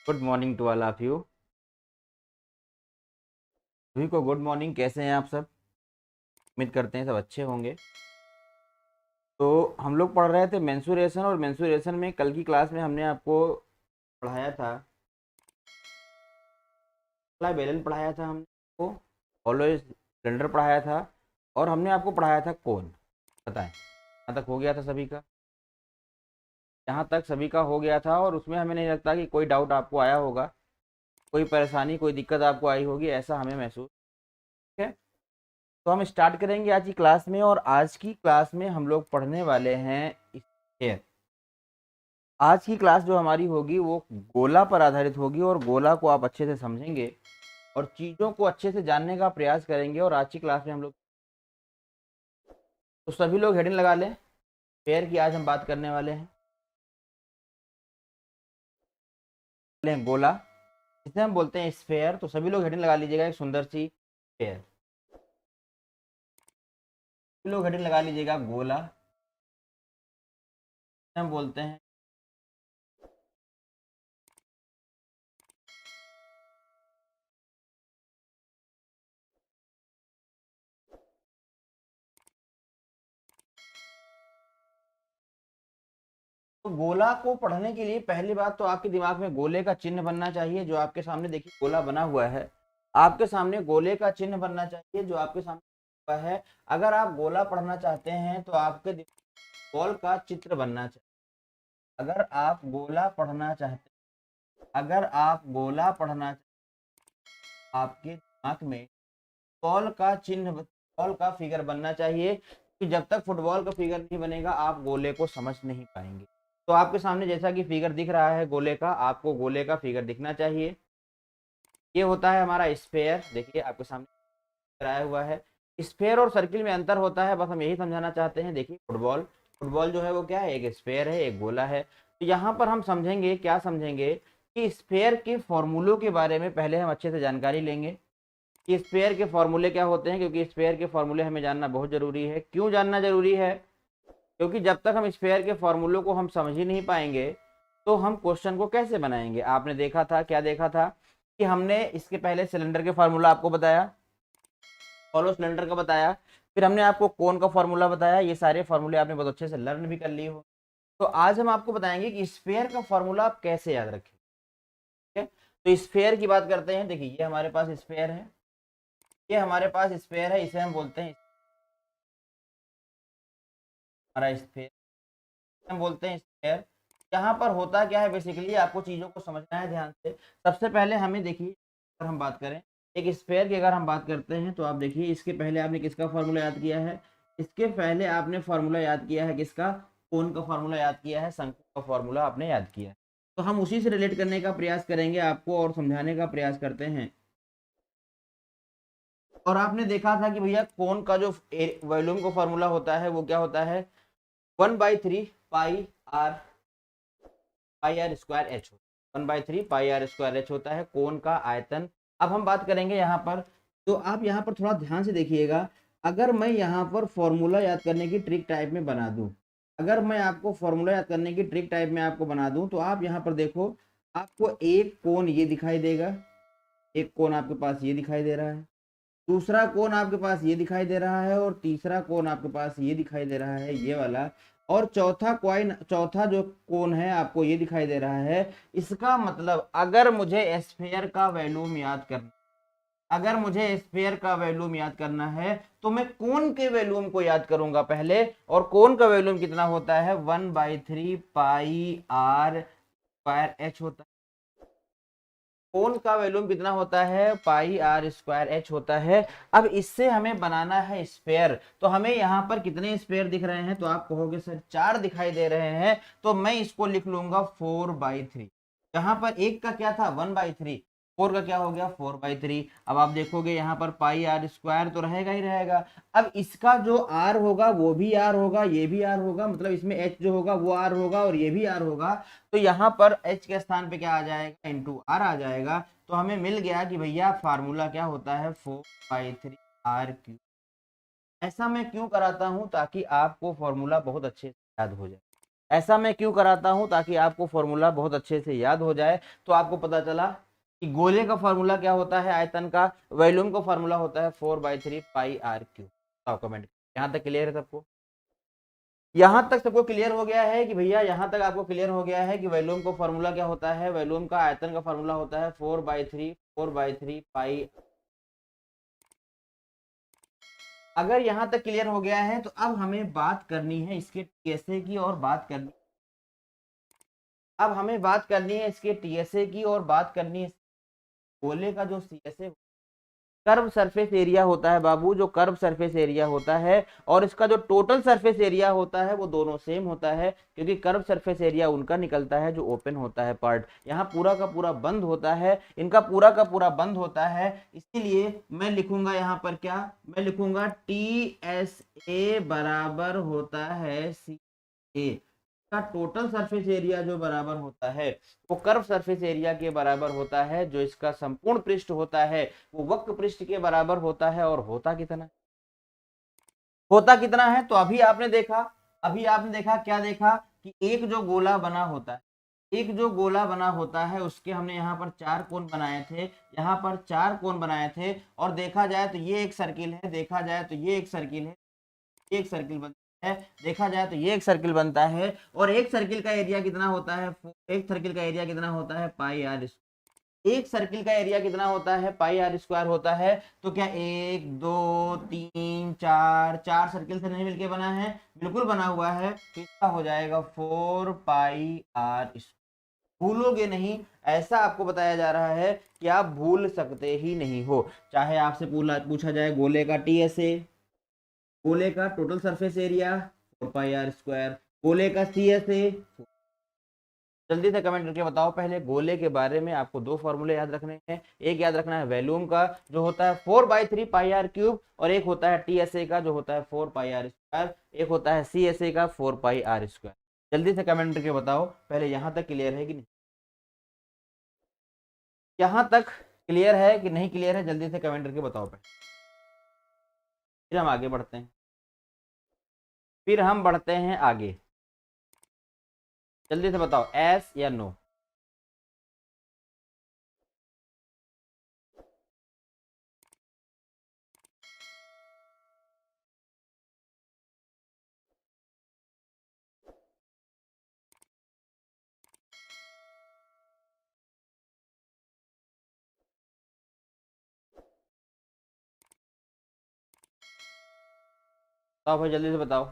Good morning to all of you. सभी को good morning. कैसे हैं आप सब? उम्मीद करते हैं सब अच्छे होंगे। तो हम लोग पढ़ रहे थे मेंसुरेशन, और मेंसुरेशन में कल की क्लास में हमने आपको पढ़ाया था, पहला बेलन पढ़ाया था हमको, ऑलवेज सिलेंडर पढ़ाया था, और हमने आपको पढ़ाया था कोन। बताएं, यहाँ तक हो गया था सभी का? यहाँ तक सभी का हो गया था, और उसमें हमें नहीं लगता कि कोई डाउट आपको आया होगा, कोई परेशानी कोई दिक्कत आपको आई होगी, ऐसा हमें महसूस है। तो हम स्टार्ट करेंगे आज की क्लास में, और आज की क्लास में हम लोग पढ़ने वाले हैं स्फीयर। आज की क्लास जो हमारी होगी वो गोला पर आधारित होगी, और गोला को आप अच्छे से समझेंगे और चीज़ों को अच्छे से जानने का प्रयास करेंगे। और आज की क्लास में हम लोग, तो सभी लोग हेडिंग लगा लें, स्फीयर की आज हम बात करने वाले हैं। गोला, जिसे हम बोलते हैं स्फीयर, तो सभी लोग हेडिंग लगा लीजिएगा, एक सुंदर सी स्फीयर। सभी लोग हेडिंग लगा लीजिएगा गोला, हम बोलते हैं। तो गोला को पढ़ने के लिए पहली बात तो आपके दिमाग में गोले का चिन्ह बनना चाहिए, जो आपके सामने देखिए गोला बना हुआ है। आपके सामने गोले का चिन्ह बनना चाहिए जो आपके सामने हुआ है। अगर आप गोला पढ़ना चाहते हैं तो आपके बॉल का चित्र बनना चाहिए। अगर आप गोला पढ़ना चाहते अगर आप गोला पढ़ना आपके दिमाग में बॉल का चिन्ह, बॉल का फिगर बनना चाहिए, कि जब तक फुटबॉल का फिगर नहीं बनेगा आप गोले को समझ नहीं पाएंगे। तो आपके सामने जैसा कि फिगर दिख रहा है गोले का, आपको गोले का फिगर दिखना चाहिए। ये होता है हमारा स्फेयर, देखिए आपके सामने कराया हुआ है। स्फेयर और सर्किल में अंतर होता है, बस हम यही समझाना चाहते हैं। देखिए फुटबॉल, फुटबॉल जो है वो क्या है, एक स्फेयर है, एक गोला है। तो यहाँ पर हम समझेंगे, क्या समझेंगे, कि स्फेयर के फॉर्मूलों के बारे में पहले हम अच्छे से जानकारी लेंगे कि स्फेयर के फॉर्मूले क्या होते हैं, क्योंकि स्फेयर के फॉर्मूले हमें जानना बहुत जरूरी है। क्यों जानना जरूरी है? क्योंकि जब तक हम स्फेयर के फॉर्मूलों को हम समझ ही नहीं पाएंगे तो हम क्वेश्चन को कैसे बनाएंगे। आपने देखा था, क्या देखा था, कि हमने इसके पहले सिलेंडर के फॉर्मूला आपको बताया, हॉलो सिलेंडर का बताया, फिर हमने आपको कोन का फॉर्मूला बताया। ये सारे फॉर्मूले आपने बहुत अच्छे से लर्न भी कर लिए हो। तो आज हम आपको बताएंगे कि स्फेयर का फॉर्मूला आप कैसे याद रखें। ठीक है, तो स्फेयर की बात करते हैं। देखिए ये हमारे पास स्फेयर है, ये हमारे पास स्फेयर है, इसे हम बोलते हैं हमारा स्फेयर, हम बोलते हैं स्फेयर। यहाँ पर होता क्या है, बेसिकली आपको चीजों को समझना है ध्यान से। सबसे पहले हमें देखिए, अगर हम बात करें एक स्फेयर की, अगर हम बात करते हैं तो आप देखिए इसके पहले आपने किसका फॉर्मूला याद किया है, इसके पहले आपने फॉर्मूला याद किया है किसका, कोन का फॉर्मूला याद किया है, शंकु का फॉर्मूला आपने याद किया है। तो हम उसी से रिलेट करने का प्रयास करेंगे आपको, और समझाने का प्रयास करते हैं। और आपने देखा था कि भैया कोन का जो वॉल्यूम का फॉर्मूला होता है वो क्या होता है, 1/3 pi r, pi r square h होता है। 1/3 पाई आर स्क्वायर एच होता है कोन का आयतन। अब हम बात करेंगे यहाँ पर, तो आप यहाँ पर थोड़ा ध्यान से देखिएगा। अगर मैं यहाँ पर फॉर्मूला याद करने की ट्रिक टाइप में बना दूं, अगर मैं आपको फॉर्मूला याद करने की ट्रिक टाइप में आपको बना दूं, तो आप यहाँ पर देखो, आपको एक कोन ये दिखाई देगा, एक कोन आपके पास ये दिखाई दे रहा है, दूसरा कोण आपके पास ये दिखाई दे रहा है, और तीसरा कोण आपके पास ये दिखाई दे रहा है, ये वाला, और चौथा जो कोण है आपको ये दिखाई दे रहा है। इसका मतलब अगर मुझे स्फीयर का वॉल्यूम याद करना, अगर मुझे स्फीयर का वॉल्यूम याद करना है तो मैं कोण के वॉल्यूम को याद करूंगा पहले। और कोण का वॉल्यूम कितना होता है, 1/3 पाई आर स्क्वायर एच होता है। कोण का वॉल्यूम कितना होता है, पाई आर स्क्वायर एच होता है। अब इससे हमें बनाना है स्फेयर, तो हमें यहाँ पर कितने स्फेयर दिख रहे हैं, तो आप कहोगे सर 4 दिखाई दे रहे हैं, तो मैं इसको लिख लूंगा 4/3। यहाँ पर एक का क्या था, 1/3, 4 का क्या हो गया, 4/3। अब आप देखोगे यहाँ पर पाई आर स्क्वायर तो रहेगा ही रहेगा। अब इसका जो आर होगा वो भी आर होगा, ये भी आर होगा, मतलब इसमें एच जो होगा वो आर होगा और ये भी आर होगा। तो यहाँ पर h के स्थान पे क्या आ जाएगा, इंटू आर आ जाएगा। तो हमें मिल गया कि भैया फार्मूला क्या होता है, 4/3 आर क्यूब। ऐसा मैं क्यों कराता हूं, ताकि आपको फॉर्मूला बहुत अच्छे से याद हो जाए। ऐसा मैं क्यों कराता हूं, ताकि आपको फॉर्मूला बहुत अच्छे से याद हो जाए। तो आपको पता चला कि गोले का फॉर्मूला क्या होता है, आयतन का, वॉल्यूम का फॉर्मूला होता है 4/3 पाई आर क्यूब। बताओ कमेंट। यहाँ तक क्लियर है सबको? यहाँ तक सबको क्लियर हो गया है कि भैया, यहाँ तक आपको क्लियर हो गया है कि वॉल्यूम का फॉर्मूला क्या होता है, वॉल्यूम का आयतन का फॉर्मूला होता है 4/3 पाई। अगर यहाँ तक क्लियर हो गया है तो अब हमें बात करनी है इसके टीएसए की, और बात करनी, अब हमें बात करनी है इसके टीएसए की, और बात करनी है गोले का जो सीएसए कर्व सरफेस एरिया होता है बाबू, जो कर्व सरफेस एरिया होता है और इसका जो टोटल सरफेस एरिया होता है वो दोनों सेम होता है, क्योंकि कर्व सरफेस एरिया उनका निकलता है जो ओपन होता है पार्ट, यहाँ पूरा का पूरा बंद होता है, इनका पूरा का पूरा बंद होता है। इसीलिए मैं लिखूंगा यहाँ पर क्या, मैं लिखूंगा टी एस ए बराबर होता है सी ए का टोटल सरफेस एरिया जो बराबर होता है वो कर्व सरफेस एरिया के बराबर होता है, जो इसका संपूर्ण पृष्ठ होता है वो वक्र पृष्ठ के बराबर होता है। और होता कितना, होता कितना है, तो अभी आपने देखा, अभी आपने देखा, क्या देखा कि एक जो गोला बना होता है, एक जो गोला बना होता है उसके हमने यहाँ पर 4 कोण बनाए थे, यहाँ पर 4 कोण बनाए थे, और देखा जाए तो ये एक सर्किल है, देखा जाए तो ये एक सर्किल है, एक सर्किल बनता है, देखा जाए तो ये एक सर्किल बनता है, और एक सर्किल का एरिया कितना होता है, एक सर्किल का एरिया कितना होता है पाई आर, एक सर्किल का एरिया कितना होता है पाई आर स्क्वायर होता है। तो क्या 1 2 3 4 4 सर्किल से नहीं मिलके बना है, बिल्कुल बना हुआ है, तो इसका हो जाएगा 4 पाई आर। भूलोगे नहीं, ऐसा आपको बताया जा रहा है कि आप भूल सकते ही नहीं हो। चाहे आपसे पूछा जाए गोले का टीएसए, गोले का total surface area 4 pi r square, गोले का सीएसए, जल्दी से कमेंट करके बताओ। पहले गोले के बारे में आपको 2 फॉर्मूले याद रखने हैं, एक याद रखना है वॉल्यूम का जो होता है 4/3 पाई आर क्यूब, और एक होता है टीएसए का जो होता है 4 पाई आर स्क्वायर, एक होता है सीएसए का 4 पाई आर स्क्वायर। जल्दी से कमेंट करके बताओ पहले, यहाँ तक क्लियर है कि नहीं, यहाँ तक क्लियर है कि नहीं क्लियर है, जल्दी से कमेंट करके बताओ पहले, फिर हम आगे बढ़ते हैं, फिर हम बढ़ते हैं आगे। जल्दी से बताओ एस या नो। बताओ भाई जल्दी से बताओ।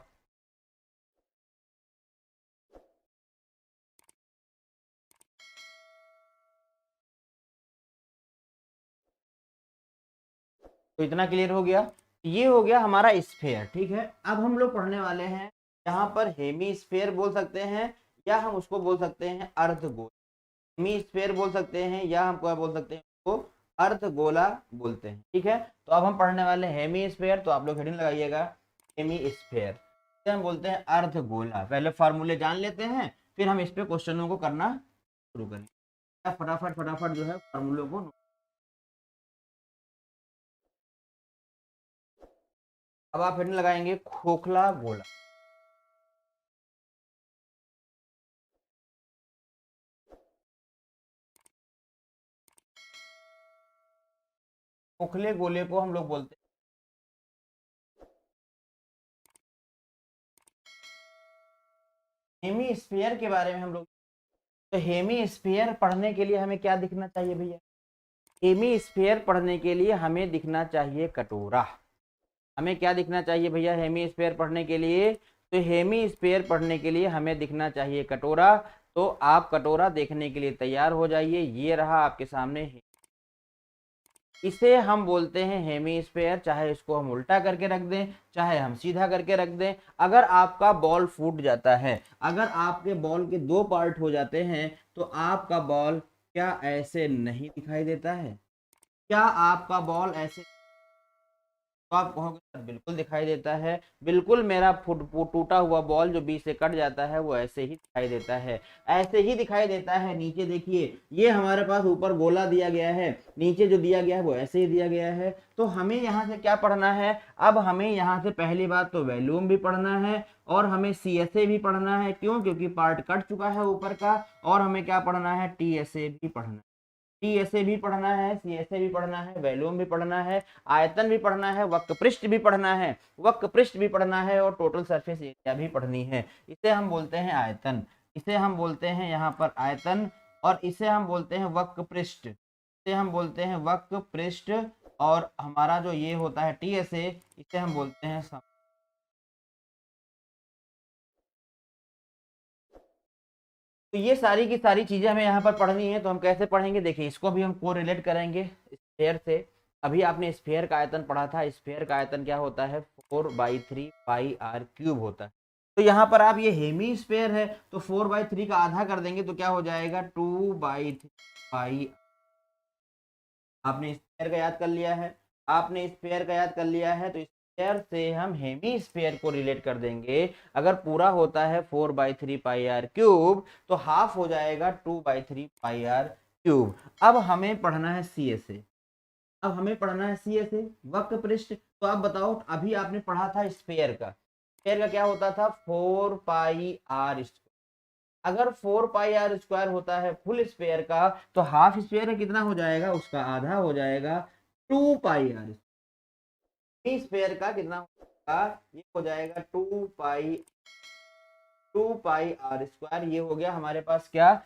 तो इतना क्लियर हो गया, ये हो गया हमारा स्फेयर। ठीक है, अब हम लोग पढ़ने वाले हैं यहाँ पर हेमी स्फेयर बोल सकते हैं, या हम उसको बोल सकते हैं अर्धगोल। हेमी स्फेयर बोल सकते हैं, या हम क्या बोल सकते हैं उसको, अर्धगोला बोलते हैं। ठीक है, तो अब हम पढ़ने वाले हैं हेमी स्फेयर, तो आप लोग हेडिंग लगाइएगा हेमी स्फेयर, हम बोलते हैं अर्धगोला। पहले फॉर्मूले जान लेते हैं, फिर हम इस पे क्वेश्चनों को करना शुरू करेंगे। फटाफट फटाफट जो है फॉर्मूलों को, अब आप हेडिंग लगाएंगे खोखला गोला। खोखले गोले को हम लोग बोलते हैं हेमी स्फीयर के बारे में हम लोग। तो हेमी स्फीयर पढ़ने के लिए हमें क्या दिखना चाहिए भैया, हेमी स्फीयर पढ़ने के लिए हमें दिखना चाहिए कटोरा। हमें क्या दिखना चाहिए भैया हेमी स्फीयर पढ़ने के लिए, तो हेमी स्फीयर पढ़ने के लिए हमें दिखना चाहिए कटोरा। तो आप कटोरा देखने के लिए तैयार हो जाइए, ये रहा आपके सामने, इसे हम बोलते हैं हेमी स्फीयर। चाहे इसको हम उल्टा करके रख दें, चाहे हम सीधा करके रख दें। अगर आपका बॉल फूट जाता है, अगर आपके बॉल के 2 पार्ट हो जाते हैं, तो आपका बॉल क्या ऐसे नहीं दिखाई देता है, क्या आपका बॉल ऐसे तो आप कहोगे सर बिल्कुल दिखाई देता है, बिल्कुल मेरा टूटा हुआ बॉल जो बीच से कट जाता है वो ऐसे ही दिखाई देता है, ऐसे ही दिखाई देता है। नीचे देखिए, ये हमारे पास ऊपर गोला दिया गया है, नीचे जो दिया गया है वो ऐसे ही दिया गया है। तो हमें यहाँ से क्या पढ़ना है, अब हमें यहाँ से पहली बात तो वॉल्यूम भी पढ़ना है और हमें CSA भी पढ़ना है। क्यों? क्योंकि पार्ट कट चुका है ऊपर का। और हमें क्या पढ़ना है, TSA भी पढ़ना है, TSA भी पढ़ना है, CSA भी पढ़ना है, वॉल्यूम भी पढ़ना है, आयतन भी पढ़ना है, वक्र पृष्ठ भी पढ़ना है, वक्र पृष्ठ भी पढ़ना है और टोटल सरफेस एरिया भी पढ़नी है। इसे हम बोलते हैं आयतन, इसे हम बोलते हैं यहाँ पर आयतन, और इसे हम बोलते हैं वक्र पृष्ठ, इसे हम बोलते हैं वक्र पृष्ठ। और हमारा जो ये होता है TSA, इसे हम बोलते हैं तो ये सारी की सारी चीजें हमें यहाँ पर पढ़नी है। तो हम कैसे पढ़ेंगे, देखिए इसको भी हम कोरिलेट करेंगे स्फीयर से। अभी आपने स्फीयर का आयतन पढ़ा था, स्फीयर का आयतन क्या होता है, 4/3 पाई आर क्यूब होता है। तो यहाँ पर आप ये हेमी स्फीयर है तो 4/3 का आधा कर देंगे तो क्या हो जाएगा, 2/3 पाई। आपने स्फीयर का याद कर लिया है, आपने स्फीयर का याद कर लिया है, तो स्फीयर से हम हेमी स्फीयर को रिलेट कर देंगे। अगर पूरा होता है 4/3 पाई आर क्यूब तो हाफ हो जाएगा 2/3 पाई आर क्यूब। अब हमें पढ़ना है CSA, अब हमें पढ़ना है CSA वक्र पृष्ठ। तो आप बताओ, अभी आपने पढ़ा था स्फीयर का, स्फीयर का क्या होता था, 4πr²। अगर 4πr² होता है फुल स्पेयर का, तो हाफ स्पेयर कितना हो जाएगा, उसका आधा हो जाएगा 2πr। स्पेयर का कितना होगा, ये हो जाएगा 2πr²। ये हो गया हमारे पास क्या,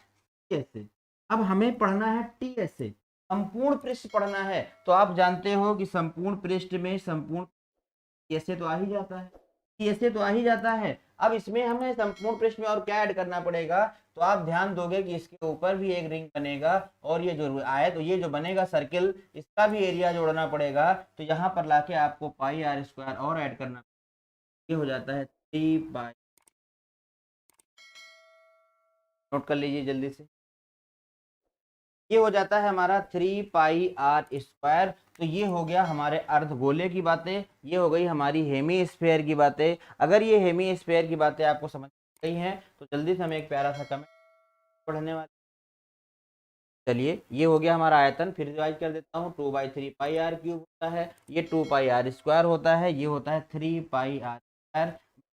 TSA। अब हमें पढ़ना है TSA, संपूर्ण पृष्ठ पढ़ना है। तो आप जानते हो कि संपूर्ण पृष्ठ में संपूर्ण TSA तो आ ही जाता है, TSA तो आ ही जाता है। अब इसमें हमें संपूर्ण पृष्ठ में और क्या ऐड करना पड़ेगा, तो आप ध्यान दोगे कि इसके ऊपर भी एक रिंग बनेगा और ये जो आए तो ये जो बनेगा सर्किल, इसका भी एरिया जोड़ना पड़ेगा। तो यहाँ पर लाके आपको πr² और ऐड करना, ये हो जाता है 3π। नोट कर लीजिए जल्दी से, ये हो जाता है हमारा 3πr²। तो ये हो गया हमारे अर्धगोले की बातें, ये हो गई हमारी हेमी स्फीयर की बातें। अगर ये हेमी स्फीयर की बातें आपको समझ गई हैं तो जल्दी से हम एक प्यारा सा कमेंट पढ़ने वाले। चलिए, ये हो गया हमारा आयतन, फिर रिवाइज कर देता हूँ, 2/3 पाई आर क्यूब होता है, ये 2πr² होता है, ये होता है 3πr²।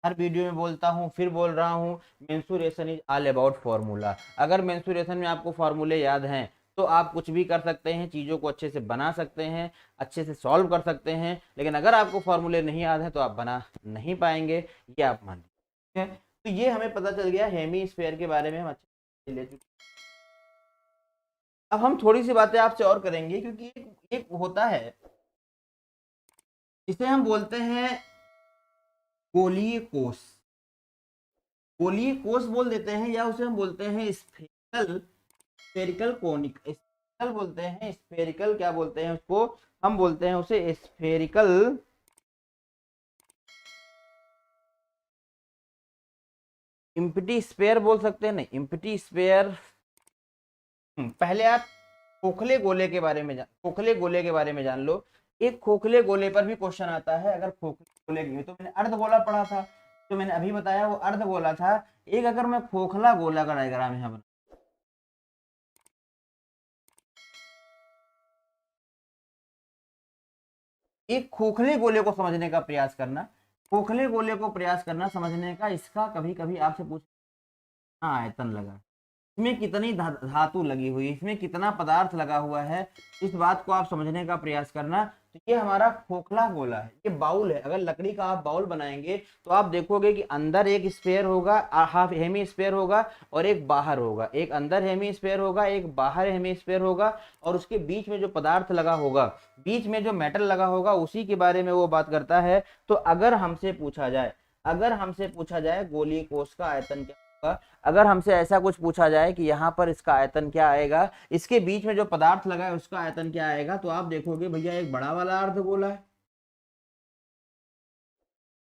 हर वीडियो में बोलता हूँ, फिर बोल रहा हूँ, mensuration is all about formula. अगर मेंसुरेशन में आपको फॉर्मूले याद हैं तो आप कुछ भी कर सकते हैं, चीज़ों को अच्छे से बना सकते हैं, अच्छे से सॉल्व कर सकते हैं। लेकिन अगर आपको फॉर्मूले नहीं याद है तो आप बना नहीं पाएंगे, ये आप मान लीजिए। ठीक है, तो ये हमें पता चल गया हेमी स्फीयर के बारे में हम अच्छे से ले चुके। अब हम थोड़ी सी बातें आपसे और करेंगे, क्योंकि एक होता है, इसे हम बोलते हैं गोलीय कोष, गोलीय कोष बोल देते हैं, या उसे हम बोलते हैं स्फेरिकल, स्फेरिकल कोनिक, स्फेरिकल बोलते हैं, स्फेरिकल क्या बोलते हैं उसको, हम बोलते हैं उसे स्फेरिकल इम्पटी स्फेयर बोल सकते हैं, नहीं इम्पटी स्फेयर। पहले आप खोखले गोले के बारे में खोखले गोले के बारे में जान लो। एक खोखले गोले पर भी क्वेश्चन आता है। अगर खोखले गोले की, तो मैंने अर्ध गोला पढ़ा था, तो मैंने अभी बताया वो अर्ध गोला था। एक अगर मैं खोखला गोला का डायग्राम यहाँ बना, एक खोखले गोले को समझने का प्रयास करना, खोखले गोले को प्रयास करना समझने का। इसका कभी कभी आपसे पूछ, हाँ आयतन लगा, इसमें कितनी धातु लगी हुई, इसमें कितना पदार्थ लगा हुआ है, इस बात को आप समझने का प्रयास करना। तो ये हमारा खोखला गोला है, ये बाउल है। अगर लकड़ी का आप बाउल बनाएंगे तो आप देखोगे कि अंदर एक स्फीयर होगा, हाफ हेमी स्फीयर होगा, और एक बाहर होगा, एक अंदर हेमी स्फीयर होगा, एक बाहर हेमी स्फीयर होगा, और उसके बीच में जो पदार्थ लगा होगा, बीच में जो मेटल लगा होगा, उसी के बारे में वो बात करता है। तो अगर हमसे पूछा जाए, अगर हमसे पूछा जाए गोलीय कोष का आयतन क्या होगा, अगर हमसे ऐसा कुछ पूछा जाए कि यहाँ पर इसका आयतन क्या आएगा, इसके बीच में जो पदार्थ लगा है उसका आयतन क्या आएगा, तो आप देखोगे भैया एक बड़ा वाला अर्धगोला है,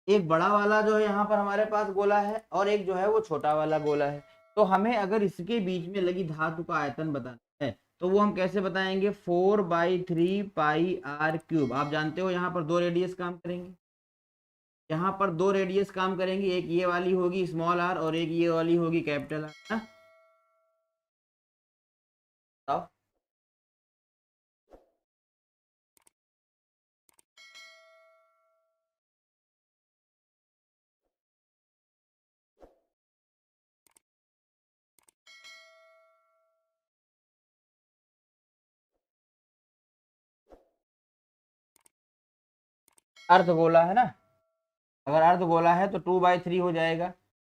एक बड़ा वाला जो है यहाँ पर हमारे पास गोला है, और एक जो है वो छोटा वाला गोला है। तो हमें अगर इसके बीच में लगी धातु का आयतन बताना है, तो वो हम कैसे बताएंगे, 4/3 पाई r क्यूब। आप जानते हो यहाँ पर दो रेडियस काम करेंगे, यहाँ पर दो रेडियस काम करेंगी, एक ये वाली होगी स्मॉल r और एक ये वाली होगी कैपिटल R। बताओ। अर्धगोला है ना, अगर अर्धगोला है तो 2/3 हो जाएगा,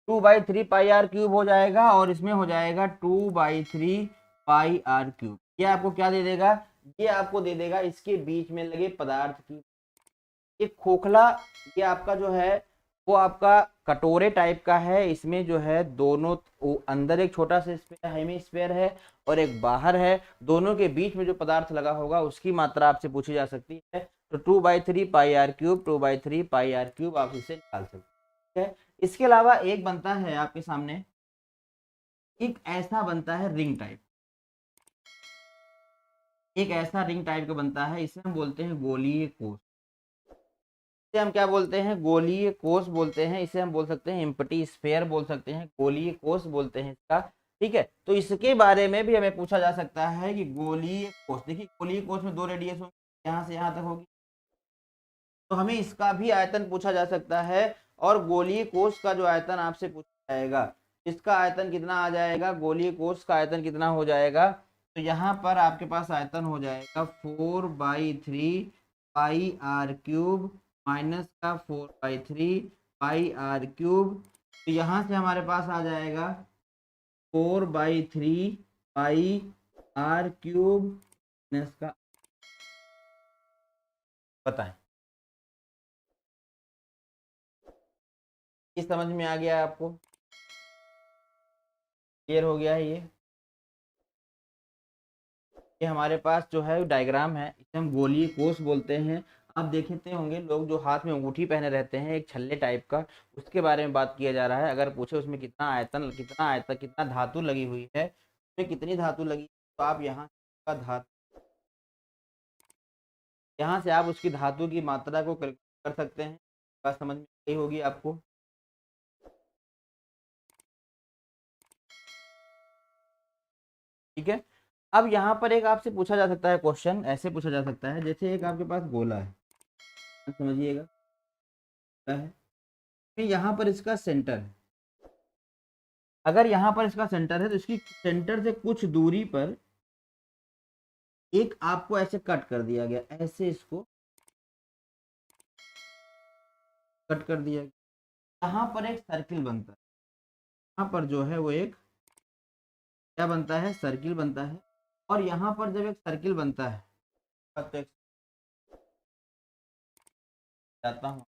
2/3 पाई r क्यूब हो जाएगा, और इसमें हो जाएगा 2/3 पाई r क्यूब। ये आपको क्या दे देगा, ये आपको दे देगा इसके बीच में लगे पदार्थ की एक खोखला। ये आपका जो है वो आपका कटोरे टाइप का है, इसमें जो है दोनों अंदर एक छोटा सा स्पेयर हेमीस्फीयर है और एक बाहर है, दोनों के बीच में जो पदार्थ लगा होगा उसकी मात्रा आपसे पूछी जा सकती है। तो 2/3 पाई r क्यूब, 2/3 पाई r क्यूब आप इसे निकाल सकते हैं। इसके अलावा एक बनता है आपके सामने, एक ऐसा बनता है रिंग टाइप, एक ऐसा रिंग टाइप का बनता है, इसे हम बोलते हैं गोलीय कोष। इसे हम क्या बोलते हैं, गोलीय कोष बोलते हैं। इसे हम बोल सकते हैं एम्प्टी स्फीयर बोल सकते हैं, गोलीय कोष बोलते हैं इसका। ठीक है, तो इसके बारे में भी हमें पूछा जा सकता है कि गोलीय कोष, देखिए गोलीय कोष में दो रेडियस होंगे, यहाँ से यहाँ तक होगी, तो हमें इसका भी आयतन पूछा जा सकता है। और गोलीय कोष का जो आयतन आपसे पूछा जाएगा, इसका आयतन कितना आ जाएगा, गोलीय कोष का आयतन कितना हो जाएगा, तो यहाँ पर आपके पास आयतन हो जाएगा 4/3 पाई r क्यूब माइनस का 4/3 पाई r क्यूब। तो यहाँ से हमारे पास आ जाएगा 4/3 पाई r क्यूब माइनस का, बताएं ये समझ में आ गया आपको, क्लियर हो गया है ये हमारे पास जो है डायग्राम है, इसे हम गोलीय कोष बोलते हैं। आप देखते होंगे लोग जो हाथ में अंगूठी पहने रहते हैं एक छल्ले टाइप का, उसके बारे में बात किया जा रहा है। अगर पूछे उसमें कितना धातु लगी हुई है, उसमें कितनी धातु लगी, तो आप का धातु यहाँ से आप उसकी धातु की मात्रा को कर सकते हैं। बात समझ में आई होगी आपको। ठीक है, अब यहाँ पर एक आपसे पूछा जा सकता है क्वेश्चन, ऐसे पूछा जा सकता है जैसे एक आपके पास गोला है, समझिएगा है, यहाँ पर इसका सेंटर है, अगर यहाँ पर इसका सेंटर है तो इसकी सेंटर से कुछ दूरी पर एक आपको ऐसे कट कर दिया गया, ऐसे इसको कट कर दिया गया, यहाँ पर एक सर्किल बनता है, यहाँ पर जो है वो एक क्या बनता है, सर्किल बनता है। और यहाँ पर जब एक सर्किल बनता है तो जाता हूँ,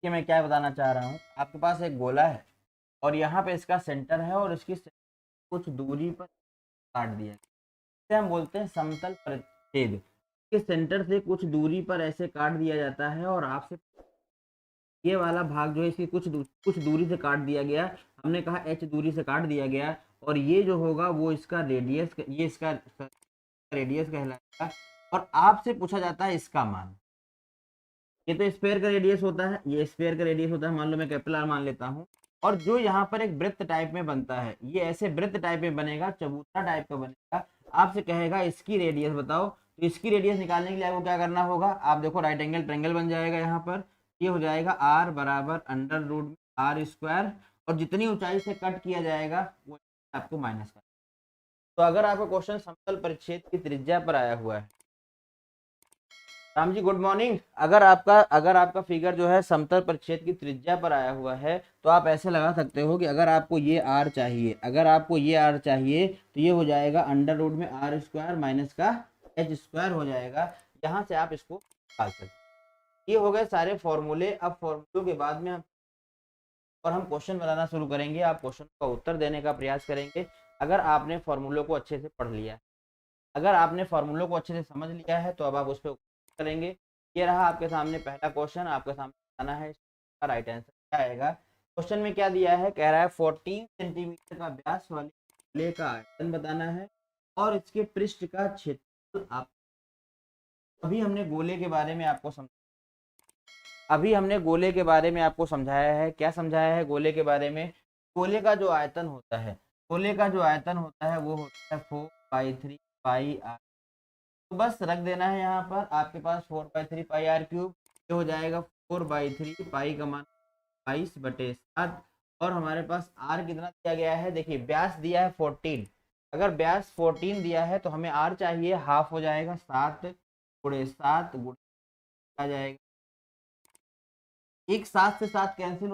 कि मैं क्या बताना चाह रहा हूँ, आपके पास एक गोला है और यहाँ पे इसका सेंटर है और इसकी कुछ दूरी पर काट दिया, इसे हम बोलते हैं समतल परिच्छेद। के सेंटर से कुछ दूरी पर ऐसे काट दिया जाता है और आपसे ये वाला भाग जो है इसकी कुछ दूरी से काट दिया गया, हमने कहा h दूरी से काट दिया गया, और ये जो होगा वो इसका रेडियस, ये इसका रेडियस कहलाएगा। और आपसे पूछा जाता है इसका मान, ये तो स्फीयर का रेडियस होता है, ये स्फीयर का रेडियस होता है, मान लो मैं कैपिटल R मान लेता हूँ। और जो यहाँ पर एक वृत्त टाइप में बनता है, ये ऐसे वृत्त टाइप में बनेगा, चबूतरा टाइप का बनेगा, आपसे कहेगा इसकी रेडियस बताओ। तो इसकी रेडियस निकालने के लिए आपको क्या करना होगा, आप देखो राइट एंगल ट्रायंगल बन जाएगा, यहाँ पर ये हो जाएगा r बराबर √r², और जितनी ऊंचाई से कट किया जाएगा वो आपको माइनस कर। तो अगर आपका क्वेश्चन समतल परिच्छेद की त्रिज्या पर आया हुआ है, राम जी गुड मॉर्निंग, अगर आपका फिगर जो है समतल परिच्छेद की त्रिज्या पर आया हुआ है, तो आप ऐसे लगा सकते हो कि अगर आपको ये r चाहिए, तो ये हो जाएगा √r² माइनस का h² हो जाएगा। यहाँ से आप इसको निकाल सकते हैं। ये हो गए सारे फॉर्मूले। अब फॉर्मूलों के बाद में हम क्वेश्चन बनाना शुरू करेंगे, आप क्वेश्चन का उत्तर देने का प्रयास करेंगे अगर आपने फॉर्मूलों को अच्छे से पढ़ लिया। अगर आपने फॉर्मूलों को अच्छे से समझ लिया है तो अब आप उस पर करेंगे। ये रहा आपके सामने पहला क्वेश्चन, आपके सामने बताना है इसका राइट आंसर क्या आएगा। क्वेश्चन में क्या दिया है, कह रहा है 14 सेंटीमीटर का व्यास वाले गोले का आयतन बताना है और इसके पृष्ठ का क्षेत्रफल आप। अभी हमने गोले के बारे में आपको समझाया है। क्या समझाया है गोले के बारे में? गोले का जो आयतन होता है, वो होता है 4/3 पाई आर। तो बस रख देना है यहाँ पर आपके पास 4/3 पाई आर क्यूब। ये हो जाएगा 4/3 पाई का मान 22/7। और हमारे पास आर कितना दिया गया है, देखिए व्यास दिया है 14। अगर व्यास 14 दिया है तो हमें आर चाहिए, हाफ हो जाएगा 7 × 7 आ जाएगा। एक 7 से 7 कैंसिल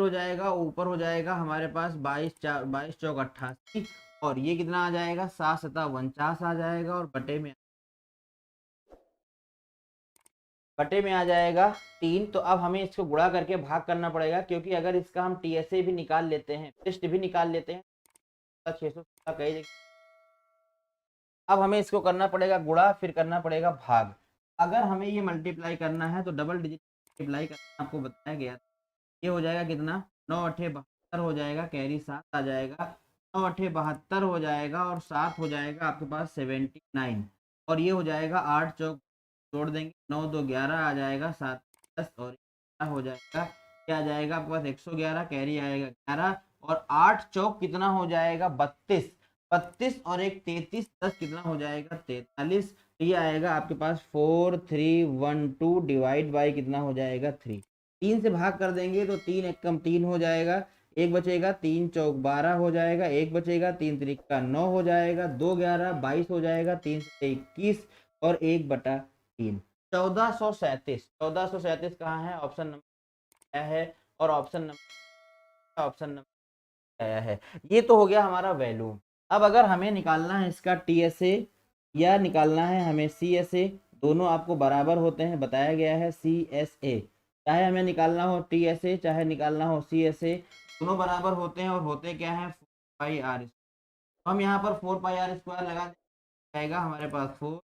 हो जाएगा, ऊपर हो जाएगा हमारे पास 22 चौक 88। और ये कितना आ जाएगा, 7×7 = 49 आ जाएगा। और बटे में आ जाएगा 3। तो अब हमें इसको गुणा करके भाग करना पड़ेगा, क्योंकि अगर इसका हम टीएसए भी निकाल लेते हैं, पृष्ठ भी निकाल लेते हैं, 616 कई। अब हमें इसको करना पड़ेगा गुणा, फिर करना पड़ेगा भाग। अगर हमें ये मल्टीप्लाई करना है तो डबल डिजिट मल्टीप्लाई करना आपको बताया गया था। ये हो जाएगा कितना, 9×8 = 72 हो जाएगा, कैरी 7 आ जाएगा। 9×8 = 72 हो जाएगा और 7 हो जाएगा आपके पास 79। और ये हो जाएगा 8 चौक जोड़ देंगे, 9×2 = 11 आ जाएगा, 7 10 और 11 हो जाएगा। क्या आ जाएगा आपके पास 111, कैरी आएगा 11। और 8 चौक कितना हो जाएगा, 32। 32 और 1 33, 10 कितना हो जाएगा, 43। तो ये आएगा आपके पास 4312 डिवाइड बाई कितना हो जाएगा, 3। 3 से भाग कर देंगे तो 3 1 कम 3 हो जाएगा, एक बचेगा, 3 चौक 12 हो जाएगा, एक बचेगा, 3 त्रिका 9 हो जाएगा, 2 11 22 हो जाएगा, 3 से 21 और 1/3 1437। कहाँ है, ऑप्शन नंबर क्या है? और ऑप्शन नंबर आया है। ये तो हो गया हमारा वैल्यू। अब अगर हमें निकालना है इसका टीएसए या निकालना है हमें सीएसए, दोनों आपको बराबर होते हैं, बताया गया है सीएसए। चाहे हमें निकालना हो टीएसए चाहे निकालना हो सीएसए, दोनों बराबर होते हैं। और होते क्या है, 4πr। हम यहाँ पर 4πr² लगा जाएगा हमारे पास 4।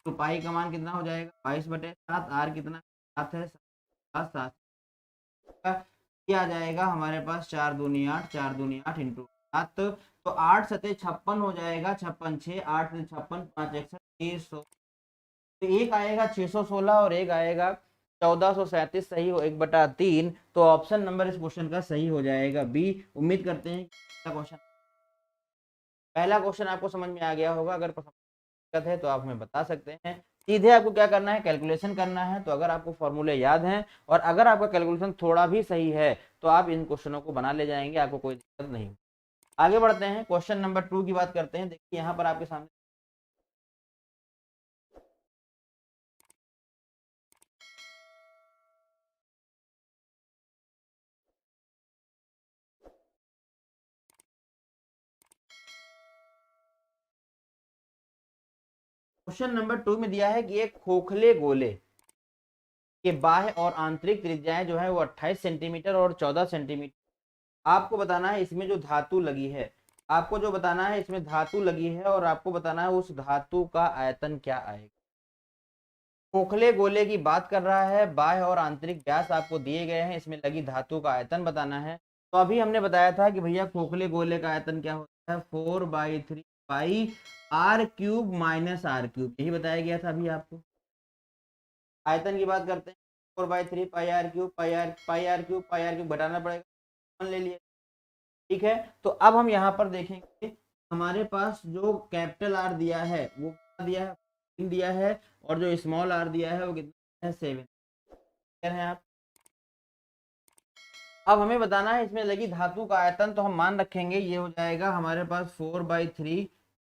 तो पाई का मान कितना हो जाएगा, 22/7। आर कितना 7 है, 7 7 क्या आ जाएगा हमारे पास, 4 दूनी 8, 4 दूनी 8 इंटू 7। तो 8 सते 56 हो जाएगा, 56 6, 8 से 56 5 61 300। तो एक आएगा 616 और एक आएगा 1437, सही हो 1/3। तो ऑप्शन नंबर इस क्वेश्चन का सही हो जाएगा बी। उम्मीद करते हैं पहला क्वेश्चन आपको समझ में आ गया होगा। अगर दिक्कत है तो आप हमें बता सकते हैं। सीधे आपको क्या करना है, कैलकुलेशन करना है। तो अगर आपको फॉर्मूले याद हैं और अगर आपका कैलकुलेशन थोड़ा भी सही है तो आप इन क्वेश्चनों को बना ले जाएंगे, आपको कोई दिक्कत नहीं। आगे बढ़ते हैं, क्वेश्चन नंबर 2 की बात करते हैं। देखिए यहाँ पर आपके सामने क्वेश्चन नंबर 2 में दिया है कि एक खोखले गोले के बाह्य और आंतरिक त्रिज्याएं जो है वो 28 सेंटीमीटर और 14 सेंटीमीटर। आपको बताना है इसमें जो धातु लगी है, इसमें धातु लगी है और आपको बताना है उस धातु का आयतन क्या आएगा। खोखले गोले की बात कर रहा है, बाह्य और आंतरिक व्यास आपको दिए गए हैं, इसमें लगी धातु का आयतन बताना है। तो अभी हमने बताया था कि भैया खोखले गोले का आयतन क्या होता है, 4/3 पाई r³ - r³, यही बताया गया था अभी आपको। आयतन की बात करते हैं, 4/3 पाई r³ घटाना पड़ेगा, ले लिया, ठीक है। तो अब हम यहाँ पर देखेंगे हमारे पास जो कैपिटल आर दिया है वो दिया है और जो स्मॉल आर दिया है वो कितना है, 7 है आप। अब हमें बताना है इसमें लगी धातु का आयतन। तो हम मान रखेंगे ये हो जाएगा हमारे पास 4/3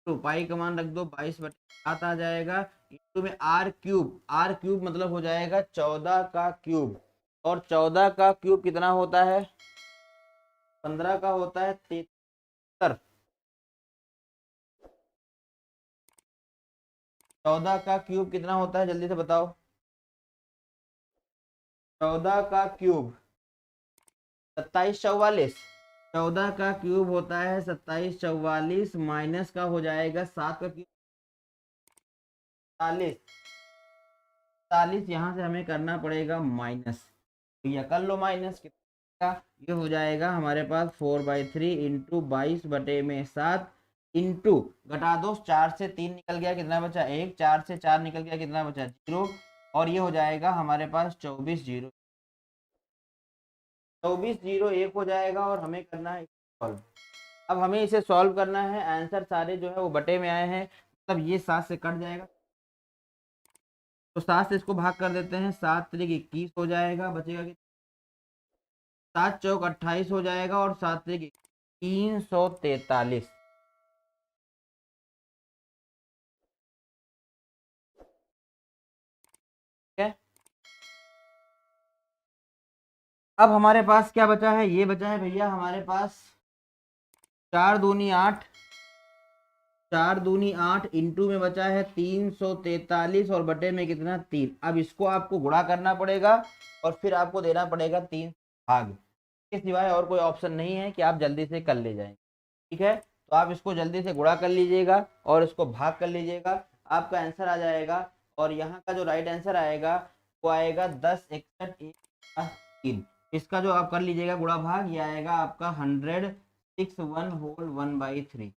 टू पाई का मान रख दो 22/7 आ जाएगा, इंटू में r³ मतलब हो जाएगा 14 का क्यूब। और 14 का क्यूब कितना होता है, 15 का होता है 73। 14 का क्यूब कितना होता है, जल्दी से बताओ। 14 का क्यूब 27 44, 14 का क्यूब होता है 27, 44 माइनस का हो जाएगा 7 का क्यूब 40, 40 यहाँ से हमें करना पड़ेगा माइनस, भैया कर लो माइनस, कितना ये हो जाएगा हमारे पास 4/3 इंटू 22/7 इंटू घटा दो, 4 से 3 निकल गया कितना बचा 1, 4 से 4 निकल गया कितना बचा 0, और ये हो जाएगा हमारे पास 24 0 1 हो जाएगा, और हमें करना है सॉल्व। अब हमें इसे सॉल्व करना है, आंसर सारे जो है वो बटे में आए हैं, मतलब ये 7 से कट जाएगा, तो 7 से इसको भाग कर देते हैं, 7 त्रिक 21 हो जाएगा, बचेगा कि 7 चौक 28 हो जाएगा, और 7 त्रिक 343। ठीक है, अब हमारे पास क्या बचा है, ये बचा है भैया हमारे पास 4 दूनी 8, 4 दूनी 8 इंटू में बचा है 343 और बटे में कितना 3। अब इसको आपको गुणा करना पड़ेगा और फिर आपको देना पड़ेगा 3 भाग, इसके सिवाय और कोई ऑप्शन नहीं है कि आप जल्दी से कर ले जाएं। ठीक है, तो आप इसको जल्दी से गुणा कर लीजिएगा और इसको भाग कर लीजिएगा, आपका आंसर आ जाएगा। और यहाँ का जो राइट आंसर आएगा वो आएगा 10 61 3। इसका जो आप कर लीजिएगा गुणा भाग, ये आएगा आपका 161 होल 1/3। ठीक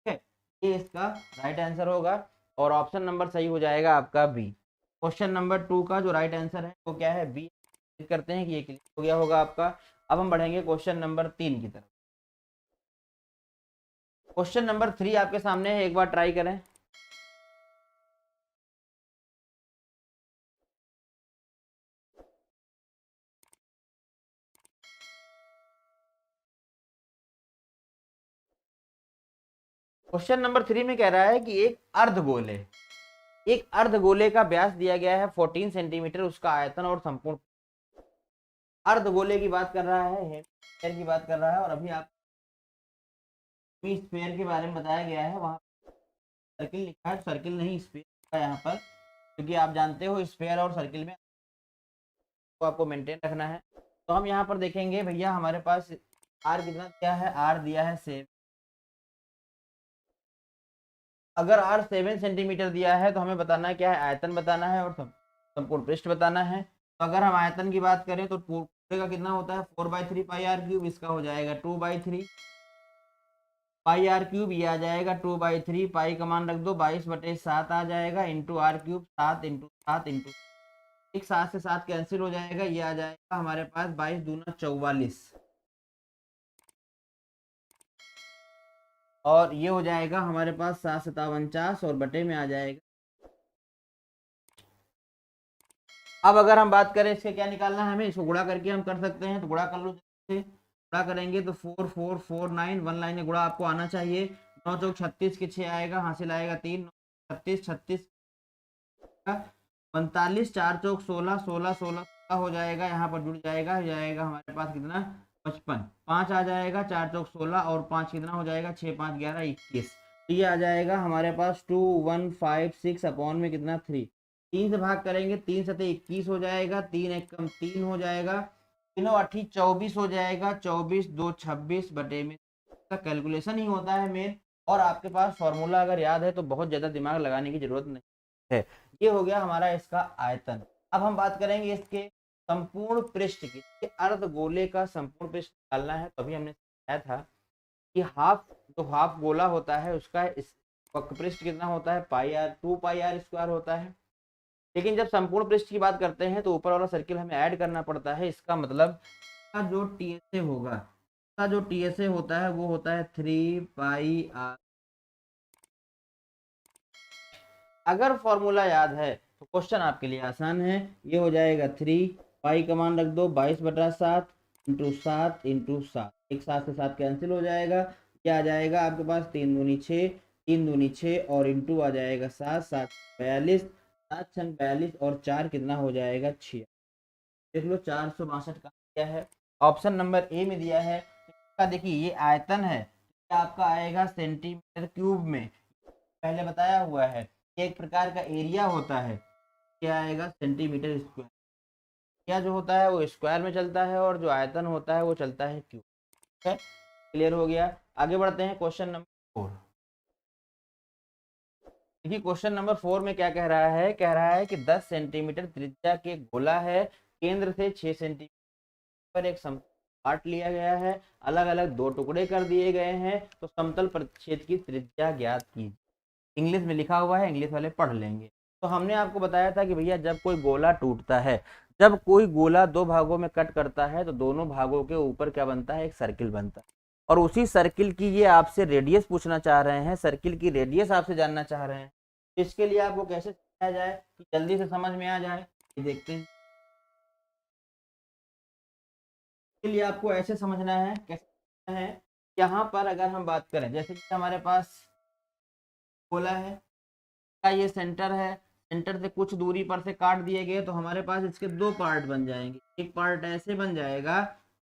है, ये इसका राइट आंसर होगा, और ऑप्शन नंबर सही हो जाएगा आपका बी। क्वेश्चन नंबर 2 का जो राइट आंसर है वो क्या है, बी। करते हैं कि ये क्लियर हो गया होगा आपका। अब हम बढ़ेंगे क्वेश्चन नंबर 3 की तरफ। क्वेश्चन नंबर 3 आपके सामने है, एक बार ट्राई करें। क्वेश्चन नंबर 3 में कह रहा है कि एक अर्धगोले का व्यास दिया गया है 14 सेंटीमीटर, उसका आयतन और संपूर्ण, अर्धगोले की बात कर रहा है, हेमिस्फीयर की बात कर रहा है, और अभी आप स्फीयर के बारे में बताया गया है, वहां सर्किल लिखा है, सर्किल नहीं स्फीयर का यहाँ पर, क्योंकि आप जानते हो स्फीयर और सर्किल में तो आपको मेंटेन रखना है। तो हम यहाँ पर देखेंगे भैया हमारे पास आर कितना दिया है, आर दिया है 7। अगर आर 7 सेंटीमीटर दिया है तो हमें बताना है क्या है, आयतन बताना है और संपूर्ण पृष्ठ बताना है। तो अगर हम आयतन की बात करें तो पूरे का कितना होता है 4/3 पाई आर क्यूब, इसका हो जाएगा 2/3 पाई आर क्यूब, ये आ जाएगा 2/3 पाई का मान रख दो 22/7 आ जाएगा into r cube, 7 into 7 into 7 से 7 कैंसिल हो जाएगा, ये आ जाएगा हमारे पास 22 दूना 44, और ये हो जाएगा हमारे पास 7 7 49 और बटे में आ जाएगा। अब अगर हम बात करें इसके क्या निकालना है, हमें इसको गुणा करके हम कर सकते हैं, तो गुणा कर लो, गुणा करेंगे तो 4 4 4 9, 1 लाइन में गुणा आपको आना चाहिए, 9 चौक 36 के 6 आएगा, हासिल आएगा 3, 36 36 45, 4 चौक 16 16 16 हो जाएगा, यहाँ पर जुड़ जाएगा, हो जाएगा हमारे पास कितना 55, 5 आ जाएगा, 4 चौक 16 और 5 कितना हो जाएगा 6 5 11 21। तो ये आ जाएगा हमारे पास 2156 अपॉन में कितना 3, 3 से भाग करेंगे, 3 सते 21 हो जाएगा, 3 एक कम 3 हो जाएगा, तीनों 8 24 हो जाएगा, 24 2 26 बटे में का कैलकुलेशन ही होता है मेन। और आपके पास फॉर्मूला अगर याद है तो बहुत ज्यादा दिमाग लगाने की जरूरत नहीं है। ये हो गया हमारा इसका आयतन। अब हम बात करेंगे इसके संपूर्ण पृष्ठ की, अर्धगोले का संपूर्ण पृष्ठ निकालना है, तो अभी हमने बताया था कि हाफ गोला होता है उसका पृष्ठ कितना होता है पाई आर, 2 पाई आर स्क्वायर होता है। लेकिन जब संपूर्ण पृष्ठ की बात करते हैं तो ऊपर वाला सर्किल हमें ऐड करना पड़ता है, इसका मतलब का जो टीएसए होगा, का जो टीएसए होता है वो होता है 3 पाई आर। अगर फॉर्मूला याद है तो क्वेश्चन आपके लिए आसान है, ये हो जाएगा 3 पाई का मान रख दो 22/7 इंटू 7 इंटू 7, एक 7 से 7 कैंसिल हो जाएगा, क्या आ जाएगा आपके पास 3 दूनी 6, 3 दूनी 6 और इंटू आ जाएगा 7 7 42, 7 6 42 और 4 कितना हो जाएगा 6। देख लो 462 का क्या है, ऑप्शन नंबर ए में दिया है। देखिए ये आयतन है, आपका आएगा सेंटीमीटर क्यूब में, पहले बताया हुआ है एक प्रकार का एरिया होता है, क्या आएगा सेंटीमीटर स्क्वायर, एरिया जो होता है वो स्क्वायर में चलता है और जो आयतन होता है वो चलता है क्यूब। ठीक है, क्लियर हो गया। आगे बढ़ते हैं क्वेश्चन नंबर 4। देखिए क्वेश्चन नंबर 4 में क्या कह रहा है, कह रहा है कि 10 सेंटीमीटर त्रिज्या के गोला है, केंद्र से 6 सेंटीमीटर पर एक समतल काट लिया गया है, अलग अलग दो टुकड़े कर दिए गए हैं, तो समतल परिच्छेद की त्रिज्या ज्ञात कीजिए। इंग्लिश में लिखा हुआ है, इंग्लिश वाले पढ़ लेंगे। तो हमने आपको बताया था कि भैया जब कोई गोला टूटता है, जब कोई गोला दो भागों में कट करता है, तो दोनों भागों के ऊपर क्या बनता है, एक सर्किल बनता है। और उसी सर्किल की ये आपसे रेडियस पूछना चाह रहे हैं, सर्किल की रेडियस आपसे जानना चाह रहे हैं। इसके लिए आपको कैसे समझाया जाए कि जल्दी से समझ में आ जाए, ये देखते हैं। इसके लिए आपको ऐसे समझना है, कैसे समझना है, यहाँ पर अगर हम बात करें, जैसे कि हमारे पास गोला है, का ये सेंटर है, सेंटर से कुछ दूरी पर से काट दिए गए, तो हमारे पास इसके दो पार्ट बन जाएंगे। एक पार्ट ऐसे बन जाएगा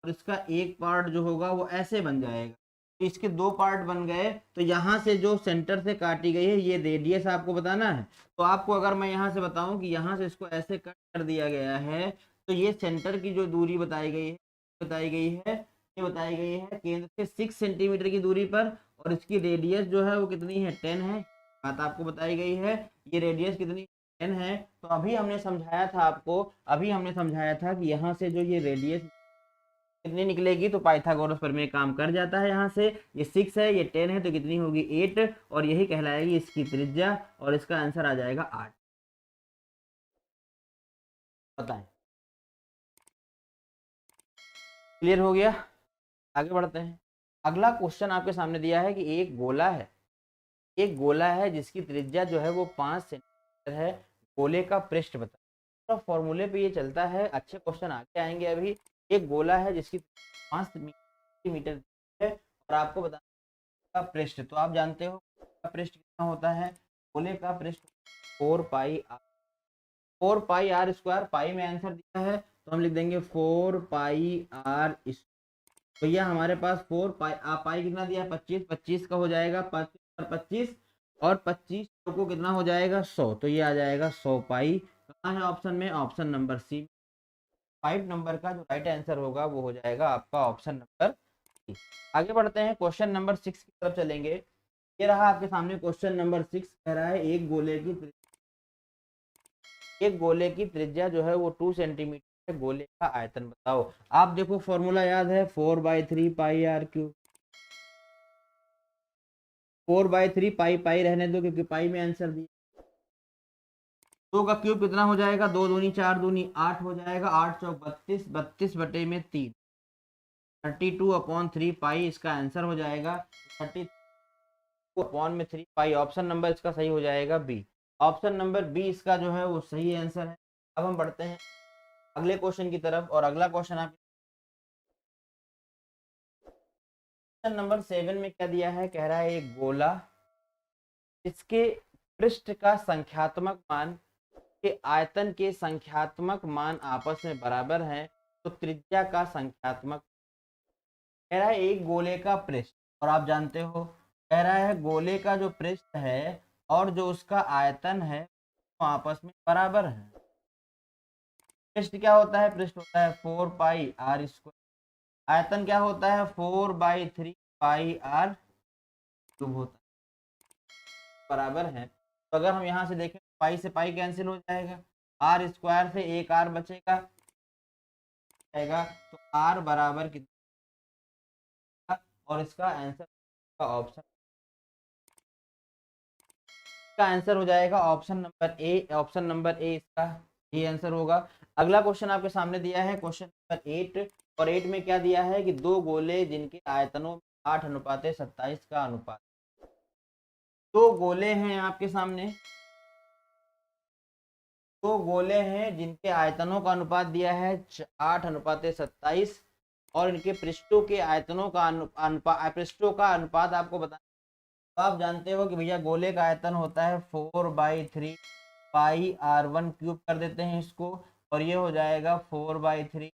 और इसका एक पार्ट जो होगा वो ऐसे बन जाएगा। तो इसके दो पार्ट बन गए, तो यहाँ से जो सेंटर से काटी गई है ये रेडियस आपको बताना है। तो आपको अगर मैं यहाँ से बताऊं कि यहाँ से इसको ऐसे कट कर दिया गया है, तो ये सेंटर की जो दूरी बताई गई है, ये बताई गई है केंद्र से 6 सेंटीमीटर की दूरी पर, और इसकी रेडियस जो है वो कितनी है, 10 है। बात आपको बताई गई है, ये रेडियस कितनी, 10 है। तो अभी हमने समझाया था आपको, अभी हमने समझाया था कि यहाँ से जो ये रेडियस कितनी निकलेगी, तो पाइथागोरस प्रमेय काम कर जाता है। यहाँ से ये 6 है, ये 10 है, तो कितनी होगी, 8, और यही कहलाएगी इसकी त्रिज्या, और इसका आंसर आ जाएगा 8। बताएं, क्लियर हो गया। आगे बढ़ते हैं। अगला क्वेश्चन आपके सामने दिया है कि एक गोला है, एक गोला है जिसकी त्रिज्या जो है वो 5 सेंटीमीटर है, गोले का पृष्ठ बताएं। तो फॉर्मूले पे ये चलता है, अच्छे क्वेश्चन आगे आएंगे अभी। एक गोला है जिसकी 5 सेंटीमीटर है, और आपको बताना का पृष्ठ, तो आप जानते हो का पृष्ठ कितना होता है, गोले का पृष्ठ 4 pi are, 4 pi r square. पाई में आंसर दिया है, तो हम लिख देंगे 4 पाई आर। भैया हमारे पास 4 पाई, पाई कितना दिया है, 25, 25 का हो जाएगा 25 और 25 को कितना हो जाएगा, 100, तो ये आ जाएगा 100 पाई। कहाँ है ऑप्शन में, ऑप्शन नंबर सी। 5 नंबर का जो राइट आंसर होगा वो हो जाएगा आपका ऑप्शन नंबर सी। आगे बढ़ते हैं, क्वेश्चन नंबर 6 की तरफ चलेंगे। ये रहा आपके सामने क्वेश्चन नंबर 6, कह रहा है एक गोले की त्रिज्या जो है वो 2 सेंटीमीटर है, गोले का आयतन बताओ। आप देखो फॉर्मूला याद है, 4/3 पाई आर क्यूब। 4/3 पाई, पाई रहने दो क्योंकि पाई में आंसर दिया। 2 का क्यूब कितना हो जाएगा, 2 दूनी 4 दूनी 8 हो जाएगा, 8 चौक 32, 32/3, 32/3 पाई इसका आंसर हो जाएगा। 32/3 पाई, ऑप्शन नंबर इसका सही हो जाएगा बी। ऑप्शन नंबर बी इसका जो है वो सही आंसर है। अब हम बढ़ते हैं अगले क्वेश्चन की तरफ, और अगला क्वेश्चन आप क्वेश्चन नंबर 7 में क्या दिया है, कह रहा है एक गोला, इसके पृष्ठ का संख्यात्मक मान के आयतन के संख्यात्मक मान आपस में बराबर हैं, तो त्रिज्या का संख्यात्मक। कह रहा है एक गोले का पृष्ठ, और आप जानते हो कह रहा है गोले का जो पृष्ठ है और जो उसका आयतन है वो आपस में बराबर है। पृष्ठ क्या होता है, पृष्ठ होता है 4 पाई आर स्क्वायर, आयतन क्या होता है 4/3 पाई आर क्यूब होता है, बराबर है। तो अगर हम यहाँ से देखें, पाई से पाई कैंसिल हो जाएगा, आर स्क्वायर से एक आर बचेगा, तो आर बराबर कितना, और इसका आंसर का ऑप्शन, का आंसर हो जाएगा option number A. Option number A इसका ये आंसर होगा। अगला क्वेश्चन आपके सामने दिया है क्वेश्चन नंबर 8, और 8 में क्या दिया है कि दो गोले जिनके आयतनों 8:27 का अनुपात। दो गोले हैं आपके सामने, दो गोले हैं जिनके आयतनों का अनुपात दिया है 8:27, और इनके पृष्ठों के आयतनों का अनुपात, पृष्ठों का अनुपात आपको बताना। तो आप जानते हो कि भैया गोले का आयतन होता है 4/3 पाई आर1 क्यूब, कर देते हैं इसको, और ये हो जाएगा 4/3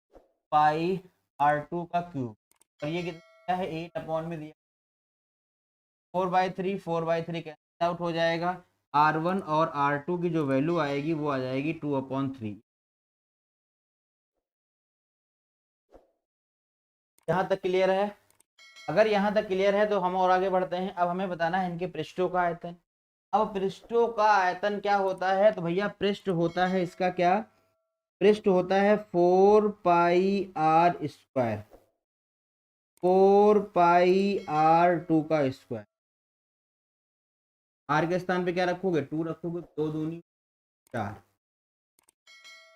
पाई आर2 का क्यूब, और ये कितना है 8 अपॉन में दिया, 4/3 कैंसिल आउट हो जाएगा, R1 और R2 की जो वैल्यू आएगी वो आ जाएगी 2/3। यहाँ तक क्लियर है। अगर यहाँ तक क्लियर है तो हम और आगे बढ़ते हैं। अब हमें बताना है इनके पृष्ठों का आयतन। अब पृष्ठों का आयतन क्या होता है, तो भैया पृष्ठ होता है इसका क्या, पृष्ठ होता है 4πr², 4πr² का स्क्वायर। आर के स्थान पे क्या रखोगे, 2 रखोगे, 2 दूनी 4,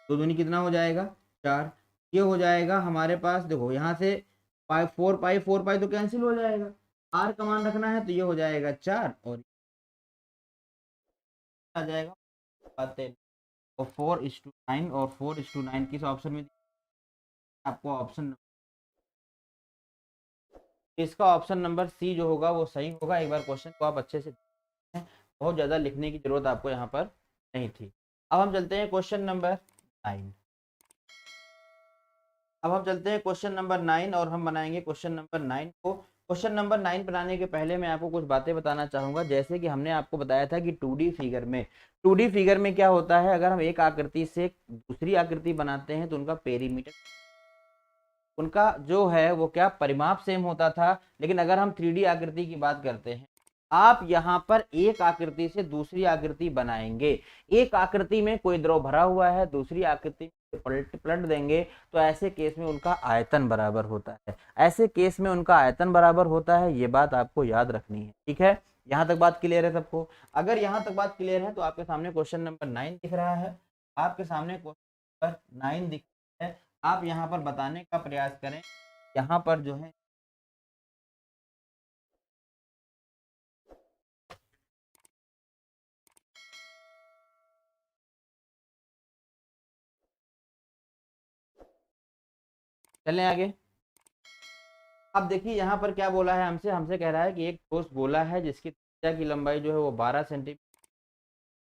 2 दूनी कितना हो जाएगा 4। ये हो जाएगा हमारे पास, देखो यहाँ से 4 पाई तो कैंसिल हो जाएगा, आर का मान रखना है तो ये हो जाएगा 4 और आ जाएगा बातें। और 4:9, और 4:9 किस ऑप्शन में, आपको ऑप्शन, इसका ऑप्शन नंबर सी जो होगा वो सही होगा। एक बार क्वेश्चन को आप अच्छे से देखें, बहुत ज़्यादा लिखने की जरूरत आपको यहाँ पर नहीं थी। अब हम चलते हैं क्वेश्चन नंबर 9। अब हम चलते हैं क्वेश्चन नंबर 9 और हम बनाएंगे क्वेश्चन नंबर 9 को। क्वेश्चन नंबर 9 बनाने के पहले मैं आपको कुछ बातें बताना चाहूंगा। जैसे कि हमने आपको बताया था कि 2D फिगर में क्या होता है, अगर हम एक आकृति से दूसरी आकृति बनाते हैं तो उनका पेरीमीटर, उनका जो है वो क्या परिमाप सेम होता था। लेकिन अगर हम 3D आकृति की बात करते हैं, आप यहाँ पर एक आकृति से दूसरी आकृति बनाएंगे, एक आकृति में कोई द्रव भरा हुआ है, दूसरी आकृति पलट देंगे, तो ऐसे केस में उनका आयतन बराबर होता है। ऐसे केस में उनका आयतन बराबर होता है, ये बात आपको याद रखनी है। ठीक है, यहाँ तक बात क्लियर है सबको? अगर यहाँ तक बात क्लियर है तो आपके सामने क्वेश्चन नंबर 9 दिख रहा है, आपके सामने क्वेश्चन नंबर 9 दिख रहा है। आप यहाँ पर बताने का प्रयास करें, यहाँ पर जो है चलें आगे। अब देखिए यहाँ पर क्या बोला है हमसे, हमसे कह रहा है कि एक ठोस गोला है जिसकी त्रिज्या की लंबाई जो है वो 12 सेंटीमीटर,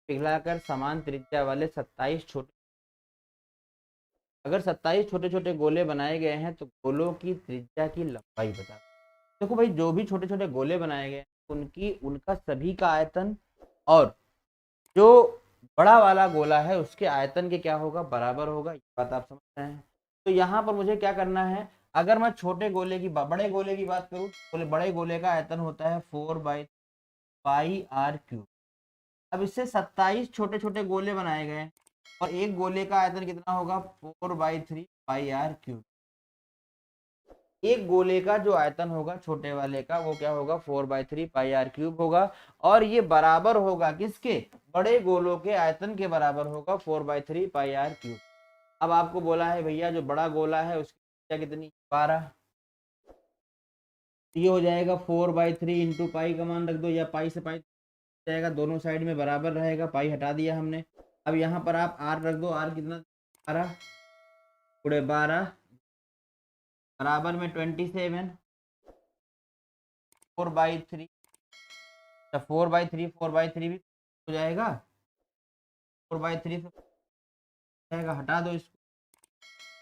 पिघलाकर समान त्रिज्या वाले 27 छोटे, अगर 27 छोटे छोटे गोले बनाए गए हैं तो गोलों की त्रिज्या की लंबाई बता। देखो भाई, जो भी छोटे छोटे गोले बनाए गए हैं उनकी, उनका सभी का आयतन और जो बड़ा वाला गोला है उसके आयतन के क्या होगा, बराबर होगा। ये बात आप समझ रहे हैं? तो यहाँ पर मुझे क्या करना है, अगर मैं छोटे गोले की बड़े गोले की बात करूँ, बोले बड़े गोले का आयतन होता है 4/πr³। अब इससे 27 छोटे छोटे गोले बनाए गए हैं और एक गोले का आयतन कितना होगा, 4/3πr³। एक गोले का जो आयतन होगा छोटे वाले का वो क्या होगा, 4/3πr³ होगा। और ये बराबर होगा किसके, बड़े गोलों के आयतन के बराबर होगा, 4/3πr³। अब आपको बोला है भैया जो बड़ा गोला है उसकी त्रिज्या कितनी, 12। ये हो जाएगा 4/3 इंटू पाई का मान रख दो, या पाई से पाई जाएगा, दोनों साइड में बराबर रहेगा, पाई हटा दिया हमने। अब यहाँ पर आप आर रख दो, आर कितना, 12 गुणे 12 बराबर में 27, 4/3, 4/3 भी हो जाएगा, 4/3 से जाएगा, हटा दो इसको,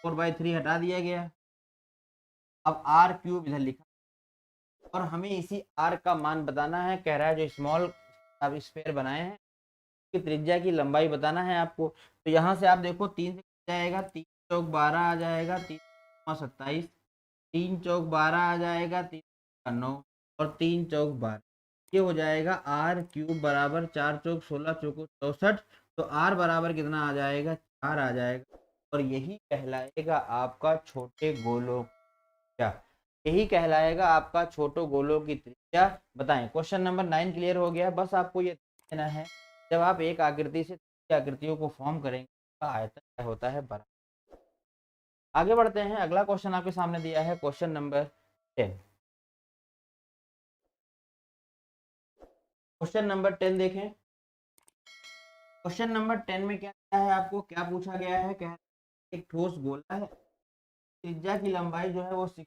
4/3 हटा दिया गया। अब r³ इधर लिखा और हमें इसी r का मान बताना है। कह रहा है जो स्मॉल अब स्फीयर बनाए हैं की त्रिज्या की लंबाई बताना है आपको। तो यहाँ से आप देखो 3 से जाएगा, 3 चौक 12 आ जाएगा, 3 27, 3 चौक 12 आ जाएगा, 3 9 और 3 चौक 12, ये हो जाएगा r³ बराबर 4 चौक 16 चौको 64। तो r बराबर कितना आ जाएगा, 4 आ जाएगा। और यही कहलाएगा आपका छोटे गोलों क्या, यही कहलाएगा आपका छोटे गोलों की त्रिज्या। बताएं, क्वेश्चन नंबर 9 क्लियर हो गया। बस आपको ये देना है, जब आप एक आकृति से दूसरी आकृतियों को फॉर्म करेंगे का आयतन क्या होता है, बराबर। आगे बढ़ते हैं, अगला क्वेश्चन आपके सामने दिया है क्वेश्चन नंबर 10। क्वेश्चन नंबर 10 देखें। क्वेश्चन नंबर 10 में क्या है, आपको क्या पूछा गया है, क्या एक ठोस गोला है, त्रिज्या की लंबाई जो है वो 6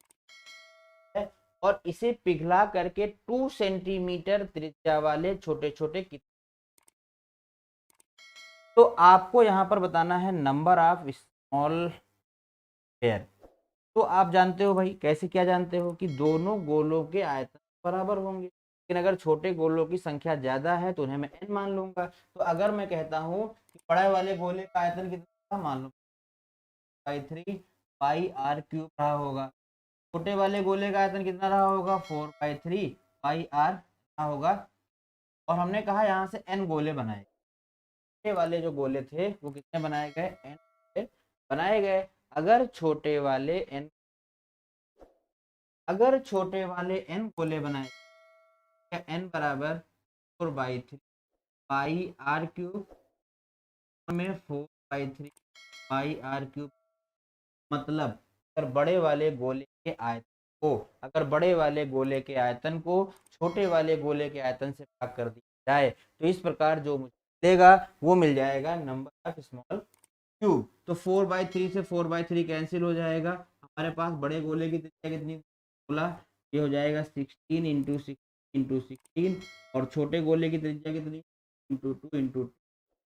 है और इसे पिघला करके 2 सेंटीमीटर त्रिज्या वाले छोटे छोटे, तो आपको यहाँ पर बताना है नंबर ऑफ स्मॉल पेयर। तो आप जानते हो भाई, कैसे क्या जानते हो कि दोनों गोलों के आयतन बराबर होंगे, लेकिन अगर छोटे गोलों की संख्या ज्यादा है तो उन्हें मैं n मान लूंगा। तो अगर मैं कहता हूँ कि बड़े वाले गोले का आयतन कितना मान लो 3πr³ रहा होगा, छोटे वाले गोले का आयतन कितना रहा होगा 4/3 पाई आर रहा होगा। और हमने कहा यहाँ से n गोले बनाए, छोटे वाले जो गोले थे वो कितने बनाए गए, n गोले बनाए गए। अगर छोटे वाले n गोले बनाए, n बराबर 4/3 पाई आर क्यूब में 4/3 पाई आर क्यूब। मतलब अगर बड़े वाले गोले के आयतन को छोटे वाले गोले के आयतन से भाग कर दिया जाए तो इस प्रकार जो मुझे मिलेगा वो मिल जाएगा नंबर ऑफ स्मॉल क्यूब। तो 4/3 से 4/3 कैंसिल हो जाएगा। हमारे पास बड़े गोले की त्रिज्या कितनी, 16, ये हो जाएगा 16 इंटू 16 और छोटे गोले की त्रिज्या कितनी, इंटू 2 इंटू,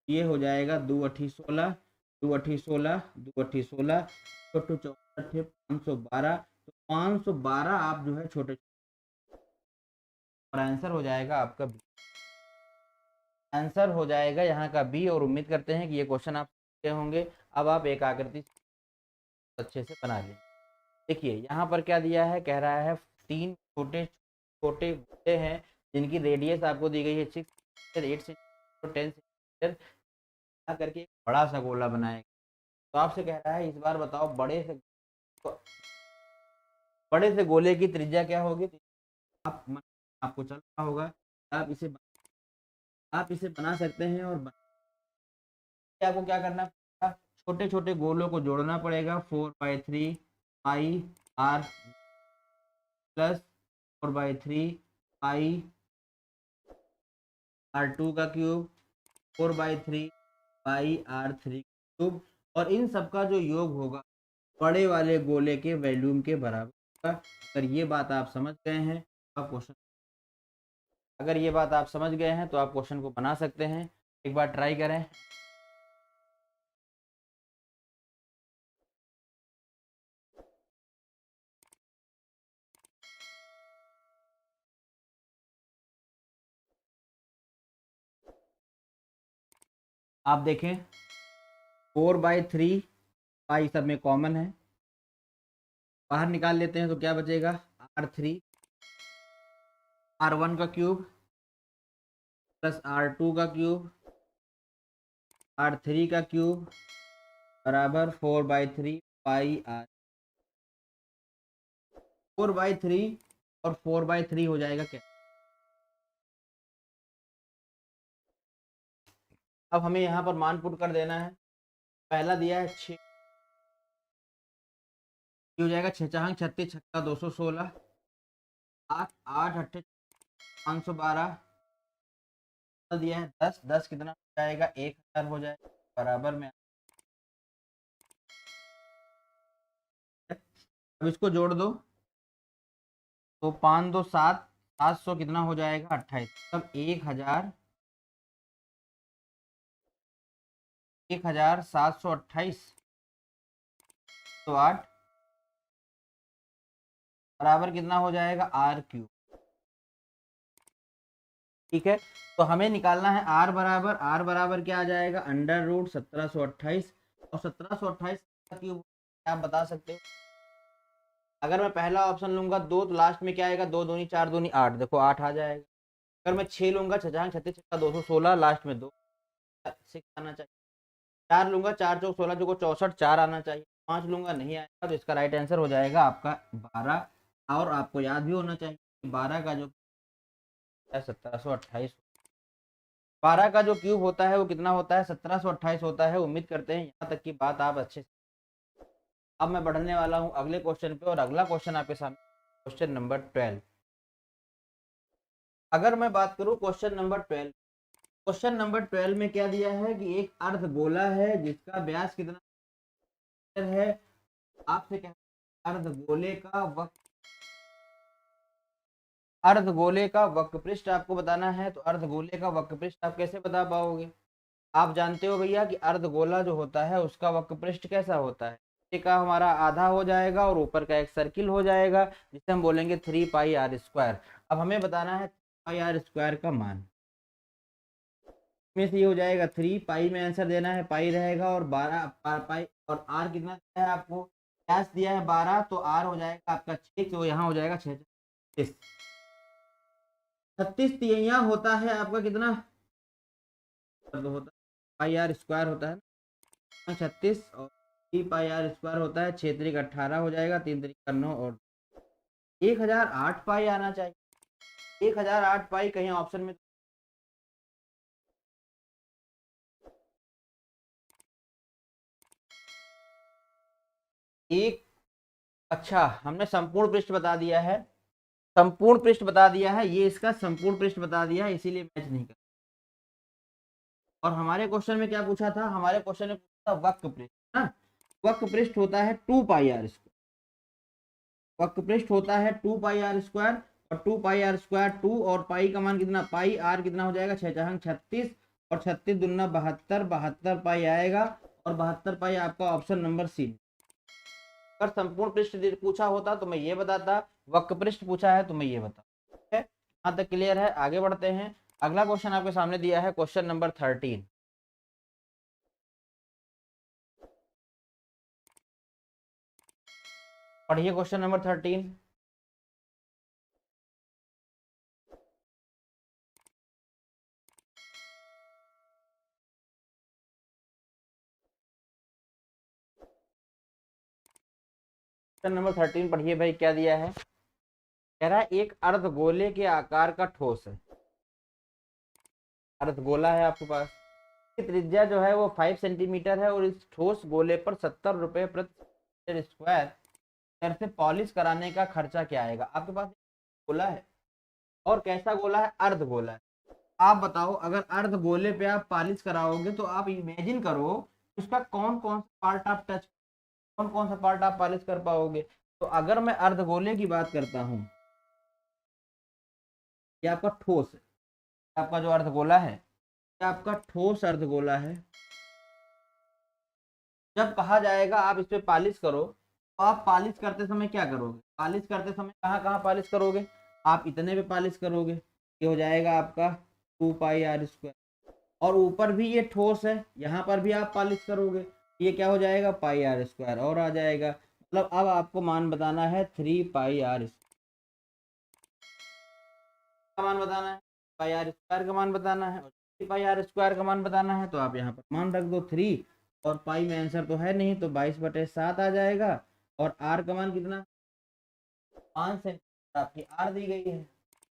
ये हो जाएगा 2 अठी 16, 2 अठी 16, 2 अठी 16, 512। तो 512 आप जो है छोटे, और आंसर हो जाएगा आपका बी। आंसर हो जाएगा यहाँ का बी। और उम्मीद करते हैं कि ये क्वेश्चन आप सीखते होंगे। अब आप एक आकृति अच्छे से बना लें। देखिए यहाँ पर क्या दिया है, कह रहा है 3 छोटे छोटे गोले हैं जिनकी रेडियस आपको दी गई है 6 सेंटीमीटर, 8 सेंटीमीटर, 10 सेंटीमीटर करके एक बड़ा सा गोला बनाएगा। तो आपसे कह रहा है इस बार बताओ बड़े से गोले की त्रिज्या क्या होगी। आपको चल रहा होगा, आप इसे बना सकते हैं। और आपको क्या करना पड़ेगा, छोटे छोटे गोलों को जोड़ना पड़ेगा। 4/3 पाई आर प्लस 4/3 पाई R2 का क्यूब, 4/3 पाई R3 क्यूब। और इन सब का जो योग होगा बड़े वाले गोले के वॉल्यूम के बराबर होगा। अगर ये बात आप समझ गए हैं तो आप क्वेश्चन को बना सकते हैं। एक बार ट्राई करें। आप देखें 4/3 पाई सब में कॉमन है, बाहर निकाल लेते हैं तो क्या बचेगा, R3 R1 का क्यूब प्लस R2 का क्यूब R3 का क्यूब बराबर 4/3 पाई R। 4/3 और 4/3 हो जाएगा क्या। अब हमें यहाँ पर मान पुट कर देना है। पहला दिया है 6, हो जाएगा 6 चांग 36 छक्का 216, 8 8 अट्ठे 512 दिया है 10 10 कितना हो जाएगा 1000 हो जाएगा बराबर में। अब इसको जोड़ दो तो 5 2 7 700 कितना हो जाएगा 28। तब 1728 तो 8 बराबर कितना हो जाएगा R3। ठीक है, तो हमें निकालना है R बराबर क्या आ जाएगा, √1728। और 1728 का क्यूब आप बता सकते हो। अगर मैं पहला ऑप्शन लूंगा 2 तो लास्ट में क्या आएगा, 2 दूनी 4 दूनी 8, देखो 8 आ जाएगा। अगर मैं 6 लूंगा 6 36 छक्का 216, लास्ट में 2 6 आना चाहिए। 4 लूंगा 4 चौक 16 जो 64 4 आना चाहिए। 5 लूंगा नहीं आएगा, तो इसका राइट आंसर हो जाएगा आपका 12। और आपको याद भी होना चाहिए कि 12 का जो 1728, 12 का जो क्यूब होता है वो कितना होता है, 1728 होता है। उम्मीद करते हैं यहाँ तक की बात आप अच्छे से। अब मैं बढ़ने वाला हूँ अगले क्वेश्चन पे, और अगला क्वेश्चन आपके सामने क्वेश्चन नंबर 12। अगर मैं बात करूँ क्वेश्चन नंबर 12 में क्या दिया है कि एक अर्ध गोला है जिसका व्यास कितना है। आपसे क्या, अर्ध गोले का वक्र पृष्ठ आपको बताना है। तो अर्ध गोले का वक्र पृष्ठ आप कैसे बता पाओगे। आप जानते हो भैया कि अर्ध गोला जो होता है उसका वक्र पृष्ठ कैसा होता है, नीचे का हमारा आधा हो जाएगा और ऊपर का एक सर्किल हो जाएगा जिसे हम बोलेंगे 3πr²। अब हमें बताना है πr² का मान। में से ये हो जाएगा 3 पाई में आंसर देना है, पाई रहेगा और 12 पाई और आर कितना है आपको व्यास दिया है 12 तो आर हो जाएगा आपका 6, तो यहाँ हो जाएगा 6 36 तिहाइयाँ होता है आपका कितना होता है पाई आर स्क्वायर होता है 36 और 3 पाई आर स्क्वायर होता है 6 त्रिक 18 हो जाएगा 3 त्रिक 9 और 1008 पाई आना चाहिए। 1008 पाई कहीं ऑप्शन में एक, अच्छा हमने संपूर्ण पृष्ठ बता दिया है, संपूर्ण पृष्ठ बता दिया है, ये इसका संपूर्ण पृष्ठ बता दिया है, इसीलिए मैच नहीं कर। और हमारे क्वेश्चन में क्या पूछा था, हमारे क्वेश्चन में पूछा था वक्र पृष्ठ ना, वक्र पृष्ठ होता है 2 पाई आर स्क्वायर, वक्र पृष्ठ होता है 2 पाई आर स्क्वायर, और 2 पाई आर स्क्वायर 2 और पाई का मान कितना, पाई आर कितना हो जाएगा 6 36 और 36 दूना 72, 72 पाई आएगा और 72 पाई आपका ऑप्शन नंबर सी। अगर संपूर्ण पृष्ठ पूछा होता तो मैं ये बताता, वक्र पृष्ठ पूछा है तो मैं ये बता, ठीक है। यहाँ तक क्लियर है, आगे बढ़ते हैं। अगला क्वेश्चन आपके सामने दिया है क्वेश्चन नंबर 13। पढ़िए क्वेश्चन नंबर 13। क्वेश्चन नंबर 13 पढ़िए भाई, क्या दिया है। कह रहा है एक अर्धगोले के आकार का ठोस है, अर्धगोला है आपके पास, त्रिज्या जो है वो 5 सेंटीमीटर है और इस ठोस गोले पर 70 रुपए प्रति स्क्वायर दर से पॉलिश कराने का खर्चा क्या आएगा। आपके पास गोला है और कैसा गोला है, अर्ध गोला है। आप बताओ अगर अर्ध गोले पे आप पॉलिश कराओगे तो आप इमेजिन करो उसका कौन कौन सा पार्ट आप टच, कौन कौन सा पार्ट आप पॉलिश कर पाओगे। तो अगर मैं अर्ध गोले की बात करता हूँ, ये आपका ठोस है, आपका जो अर्ध गोला है आपका ठोस अर्ध गोला है। जब कहा जाएगा आप इस पे पॉलिश करो तो आप पॉलिश करते समय क्या करोगे, पॉलिश करते समय कहाँ कहाँ पॉलिश करोगे, आप इतने पे पॉलिश करोगे, ये हो जाएगा आपका 2 पाई आर स्क्वायर, और ऊपर भी ये ठोस है यहाँ पर भी आप पॉलिश करोगे, ये क्या हो जाएगा पाई आर स्क्वायर और आ जाएगा। मतलब अब आपको मान बताना है 3 पाई आर का मान बताना है, पाई आर स्क्वायर का मान बताना है और 3 पाई आर स्क्वायर का मान बताना है। तो आप यहाँ पर मान रख दो 3 और पाई में आंसर तो है नहीं तो 22/7 आ जाएगा और आर का मान कितना 5 सेंटीमीटर आपकी आर दी गई है।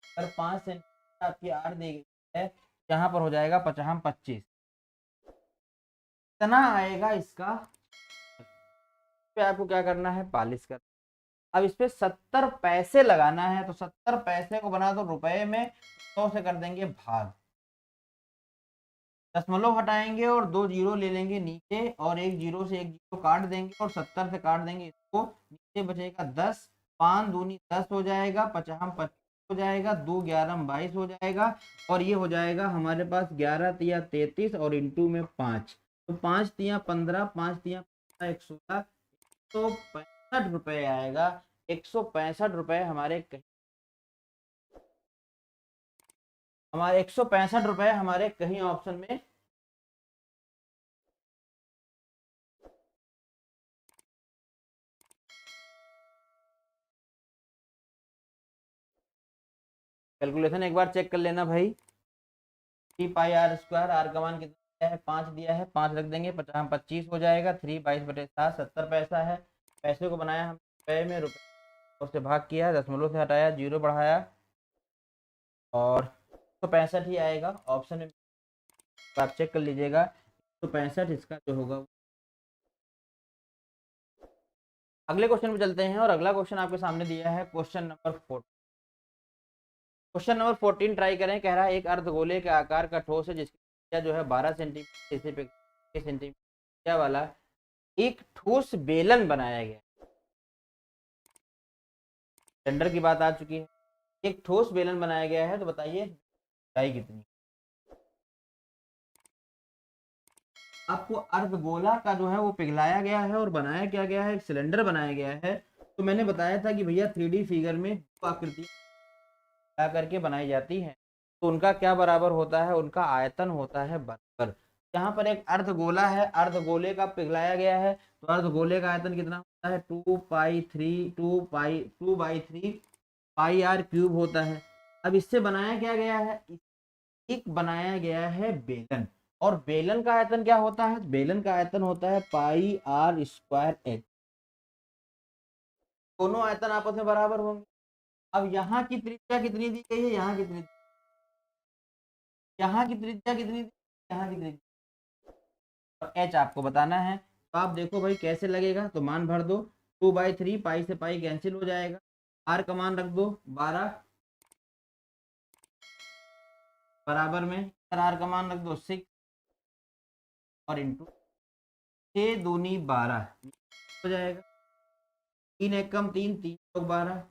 अगर 5 सेंटीमीटर आपकी आर दी गई है यहाँ पर हो जाएगा 25 इतना आएगा इसका। पे आपको क्या करना है पॉलिश कर, अब इस पे 70 पैसे लगाना है तो 70 पैसे को बना दो रुपए में, 100 से कर देंगे भाग, दशमलव हटाएंगे और 2 जीरो ले लेंगे नीचे और एक जीरो से एक जीरो काट देंगे और 70 से काट देंगे इसको, नीचे बचेगा 10, 5 दूनी 10 हो जाएगा, 50 25 हो जाएगा, 2 11 22 हो जाएगा और ये हो जाएगा हमारे पास 11 तिया 33 और इंटू में 5, तो 5 तिया 15, 5 तिया 116, 165 रुपए आएगा। 165 रुपए हमारे 165 रुपए हमारे कहीं ऑप्शन में कैलकुलेशन एक बार चेक कर लेना भाई। 3 पाई आर स्क्वायर, आर का मान कितना है 5 दिया है, 5 रख देंगे 50 25 हो जाएगा, 3 22/7 70 पैसा है। पैसे को बनाया हम रुपए में, रुपए उससे भाग किया, दशमलव से हटाया, जीरो बढ़ाया और 165 ही आएगा ऑप्शन में, आप चेक कर लीजिएगा 165 इसका जो होगा। अगले क्वेश्चन पे चलते हैं और अगला क्वेश्चन आपके सामने दिया है question number 4। Question number 14 try करें। कह रहा है एक अर्धगोले के आकार का ठोस है जिसकी त्रिज्या जो है 12 सेंटीमीटर वाला एक ठोस बेलन बनाया गया, टेंडर की बात आ चुकी है, एक ठोस बेलन बनाया गया है, तो बताइए ऊंचाई कितनी। आपको अर्धगोला का जो है वो पिघलाया गया है और बनाया क्या गया है, एक सिलेंडर बनाया गया है। तो मैंने बताया था कि भैया 3D फिगर में आकृति करके बनाई जाती है तो उनका क्या बराबर होता है, उनका आयतन होता है बराबर। यहाँ पर एक अर्धगोला है, अर्धगोले का पिघलाया गया है तो अर्धगोले का आयतन कितना है 2 पाई आर क्यूब होता है। अब इससे बनाया क्या गया है, एक बनाया गया है बेलन, और बेलन का आयतन क्या होता है, बेलन का आयतन होता है पाई आर स्क्वायर एच। दोनों आयतन आपस में बराबर होंगे। अब यहाँ की त्रिज्या कितनी दी गई है, यहाँ की त्रिज्या, यहाँ की त्रिज्या कितनी दी, यहाँ की त्रिज्या, और एच आपको बताना है। तो आप देखो भाई कैसे लगेगा, तो मान भर दो, 2/3, पाई से पाई कैंसिल हो जाएगा, आर का मान रख दो 12, बराबर में आर का मान रख दो 6, और इंटू 6 दूनी 12 हो जाएगा, 3 एक कम 3, 3 चौक 12,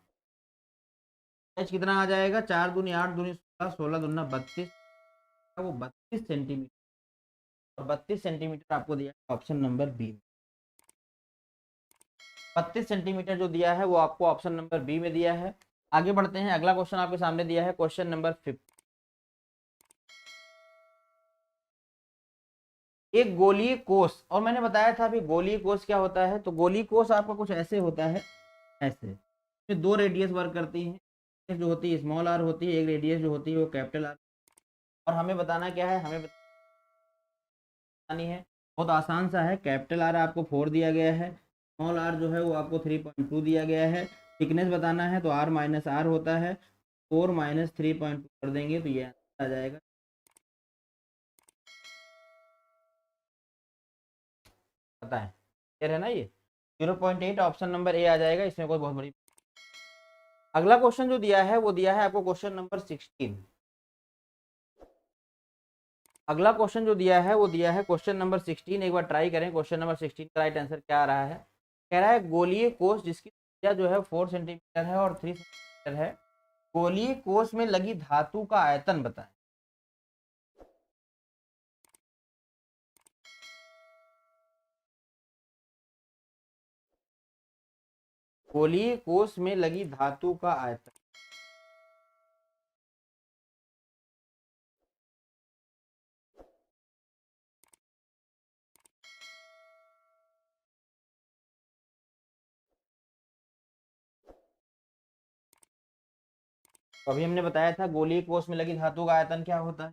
एच कितना आ जाएगा, 4 दूनी 8 दूनी 16, 16 दूना 32, वो 32 सेंटीमीटर, और 32 सेंटीमीटर आपको दिया है ऑप्शन नंबर बी में। 32 सेंटीमीटर जो दिया है वो आपको ऑप्शन नंबर बी में दिया है। आगे बढ़ते हैं, अगला क्वेश्चन आपके सामने दिया है क्वेश्चन नंबर 5। एक गोलीय कोष, और मैंने बताया था अभी गोलीय कोष क्या होता है, तो गोलीय कोष आपका कुछ ऐसे होता है, ऐसे इसमें 2 रेडियस वर्क करती हैं, जो होती है स्मॉल आर होती है, एक रेडियस जो होती है वो कैपिटल आर, और हमें बताना क्या है, हमें बतानी है, बहुत आसान सा है, कैपिटल आर आपको 4 दिया गया है, स्मॉल आर जो है वो आपको 3.2 दिया गया है, थिकनेस बताना है तो आर माइनस आर होता है, 4 माइनस 3.2 कर देंगे तो ये आंसर आ जाएगा, पता है क्लियर है ना, ये 0.8 ऑप्शन नंबर ए आ जाएगा, इसमें कोई बहुत बड़ी। अगला क्वेश्चन जो दिया है वो दिया है आपको क्वेश्चन नंबर 16। अगला क्वेश्चन जो दिया है वो दिया है क्वेश्चन नंबर 16, एक बार ट्राई करें क्वेश्चन नंबर 16 का राइट आंसर क्या आ रहा है। कह रहा है गोलीय कोष जिसकी त्रिज्या जो है 4 सेंटीमीटर है और 3 सेंटीमीटर है, गोलीय कोष में लगी धातु का आयतन बताएं। गोलीय कोष में लगी धातु का आयतन, तो अभी हमने बताया था गोलीय कोष में लगी धातु का आयतन क्या होता है,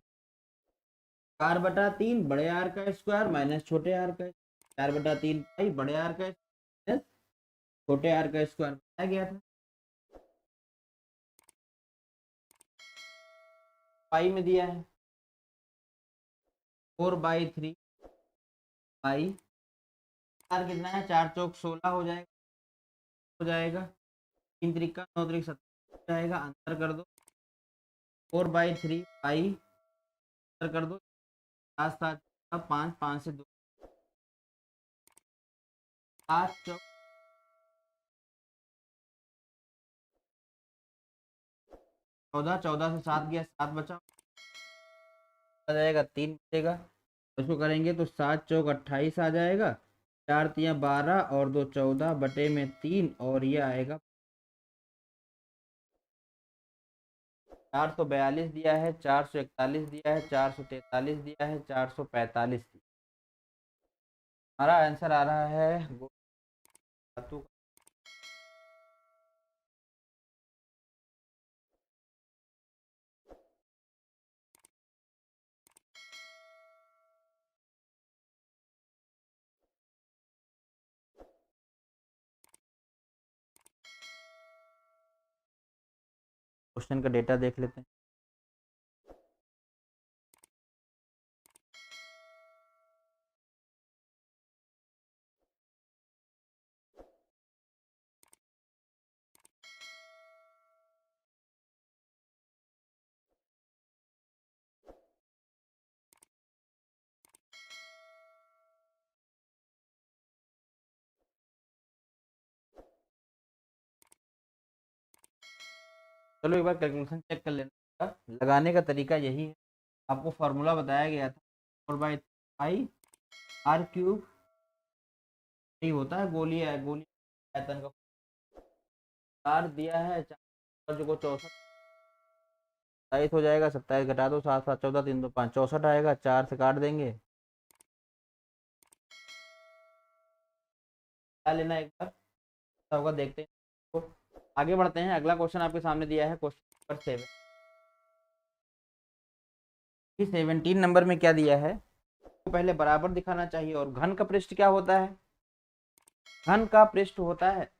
4/3 बड़े आर का स्क्वायर माइनस छोटे आर का, 4/3 पाई बड़े आर का माइनस छोटे आर का स्क्वायर बताया गया था, पाई में दिया है 4/3 पाई, आर कितना है, 4 चौक 16 हो जाएगा 3 त्रिका 9 त्रिक 17 हो जाएगा, अंतर कर दो 4/3 पाई, अंतर कर दो 7 7 5 5 से 2 7 चौक 14, 14 से 7 गया 7 बचा, आ जाएगा 3 बचेगा, उसको करेंगे तो 7 चौक 28 आ जाएगा, 4 तियाँ 12 और 2 14 बटे में 3, और ये आएगा 442 दिया है, 441 दिया है, 443 दिया है, 445 दिया। हमारा आंसर आ रहा है धातु का। क्वेश्चन का डेटा देख लेते हैं। चलो एक बार कैलकुलेशन चेक कर लेना, लगाने का तरीका यही है, आपको फार्मूला बताया गया था 4/5 आर क्यूब, यही होता है गोलीय आयतन का, 4 दिया है 4 जो को 64 27 हो जाएगा, 27 घटा दो 7 7 14 3 2 5 64 आएगा, 4 से काट देंगे, क्या लेना एक बार होगा देखते हैं। तो आगे बढ़ते हैं, अगला क्वेश्चन आपके सामने दिया है क्वेश्चन नंबर 7। 17 नंबर में क्या दिया है, तो पहले बराबर दिखाना चाहिए। और घन का पृष्ठ क्या होता है, घन का पृष्ठ होता है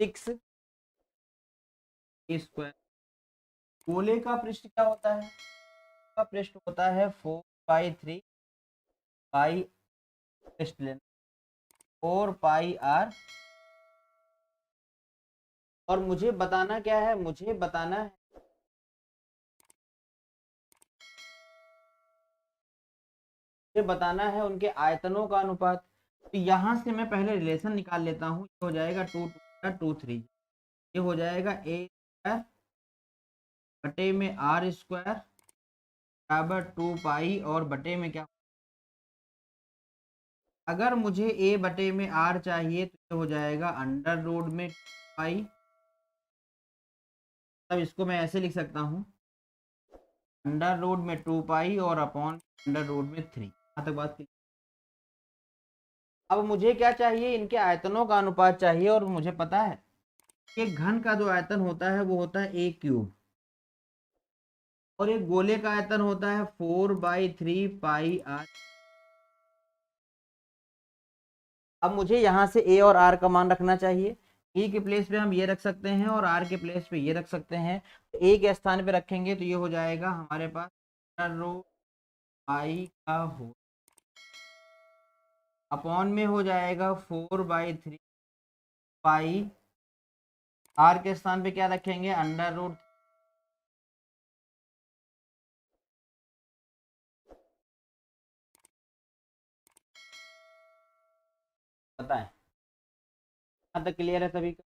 6 स्क्वायर। गोले का पृष्ठ क्या होता है, का पृष्ठ होता है 4/3 पाई, पृष्ठ लेना 4πr। और मुझे बताना क्या है, मुझे बताना है उनके आयतनों का अनुपात। तो यहां से मैं पहले रिलेशन निकाल लेता हूँ। ये हो जाएगा 2 3, ये हो जाएगा a स्क्वायर बटे में r स्क्वायर बराबर 2 पाई, और बटे में क्या, अगर मुझे a बटे में r चाहिए तो ये हो जाएगा अंडर रूट में 2 पाई। तब इसको मैं ऐसे लिख सकता हूँ, अंडर रूट में 2 पाई और अपॉन अंडर रूट में 3। यहाँ तक बात की। अब मुझे क्या चाहिए, इनके आयतनों का अनुपात चाहिए। और मुझे पता है कि घन का जो आयतन होता है वो होता है a³ और एक गोले का आयतन होता है 4/3 पाई r। अब मुझे यहाँ से a और r का मान रखना चाहिए। e के प्लेस पे हम ये रख सकते हैं और r के प्लेस पे ये रख सकते हैं। तो a के स्थान पे रखेंगे तो ये हो जाएगा हमारे पास रूट पाई का हो, अपॉन में हो जाएगा 4/3 पाई, r के स्थान पे क्या रखेंगे अंडर रूट। बताएं, यहाँ तक क्लियर है सभी का?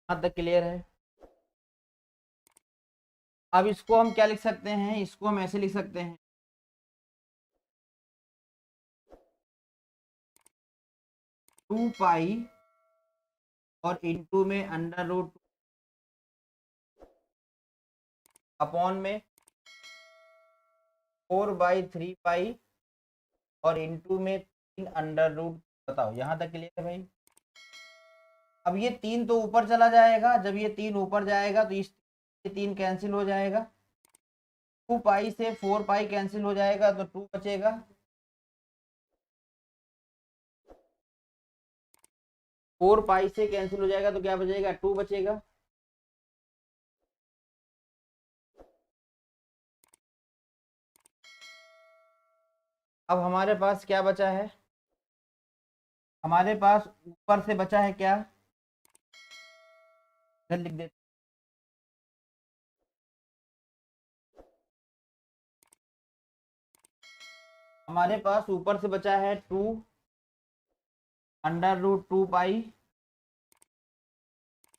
यहाँ तक क्लियर है? अब इसको हम क्या लिख सकते हैं, इसको हम ऐसे लिख सकते हैं 2 पाई और इनटू में अंडर रूट अपॉन में 4/3 पाई और इनटू में 3 अंडर रूट। बताओ यहाँ तक क्लियर है भाई? अब ये 3 तो ऊपर चला जाएगा, जब ये 3 ऊपर जाएगा तो इस 3 कैंसिल हो जाएगा। 2 पाई से 4 पाई कैंसिल हो जाएगा तो 2 बचेगा। 4 पाई से कैंसिल हो जाएगा तो क्या बचेगा, 2 बचेगा। अब हमारे पास क्या बचा है, हमारे पास ऊपर से बचा है क्या, इधर लिख देते, हमारे पास ऊपर से बचा है 2 अंडर रूट 2 पाई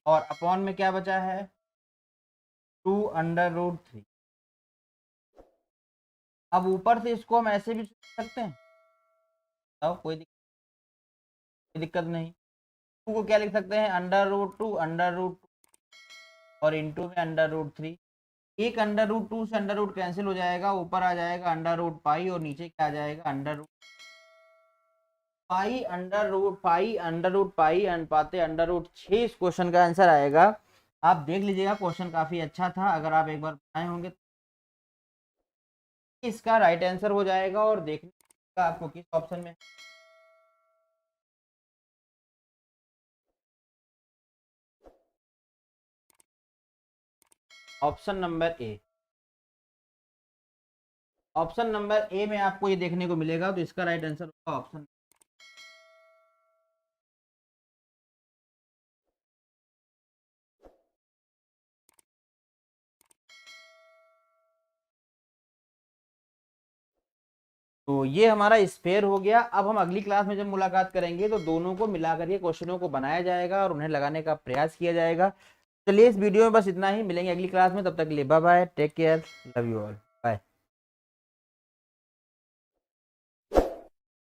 और अपॉन में क्या बचा है 2 अंडर रूट 3। अब ऊपर से इसको हम ऐसे भी लिख सकते हैं, तो कोई दिक्कत नहीं। 2 को क्या लिख सकते हैं अंडर रूट 2 और इनटू में अंडर रूट 3। एक अंडर रूट 2 से अंडर रूट कैंसिल हो जाएगा, ऊपर आ जाएगा अंडर रूट पाई और नीचे क्या आ जाएगा under root pi. Under root pi अनुपाते अंडर रूट 6 इस क्वेश्चन का आंसर आएगा। आप देख लीजिएगा, क्वेश्चन काफी अच्छा था, अगर आप एक बार बनाए होंगे तो इसका राइट आंसर हो जाएगा। और देखने का आपको किस ऑप्शन में, option number A. Option number A में आपको ये देखने को मिलेगा, तो इसका राइट आंसर होगा ऑप्शन। तो ये हमारा स्पेयर हो गया। अब हम अगली क्लास में जब मुलाकात करेंगे तो दोनों को मिलाकर के क्वेश्चनों को बनाया जाएगा और उन्हें लगाने का प्रयास किया जाएगा। चलिए इस वीडियो में बस इतना ही, मिलेंगे अगली क्लास में, तब तक के लिए bye bye, take care, love you all, bye.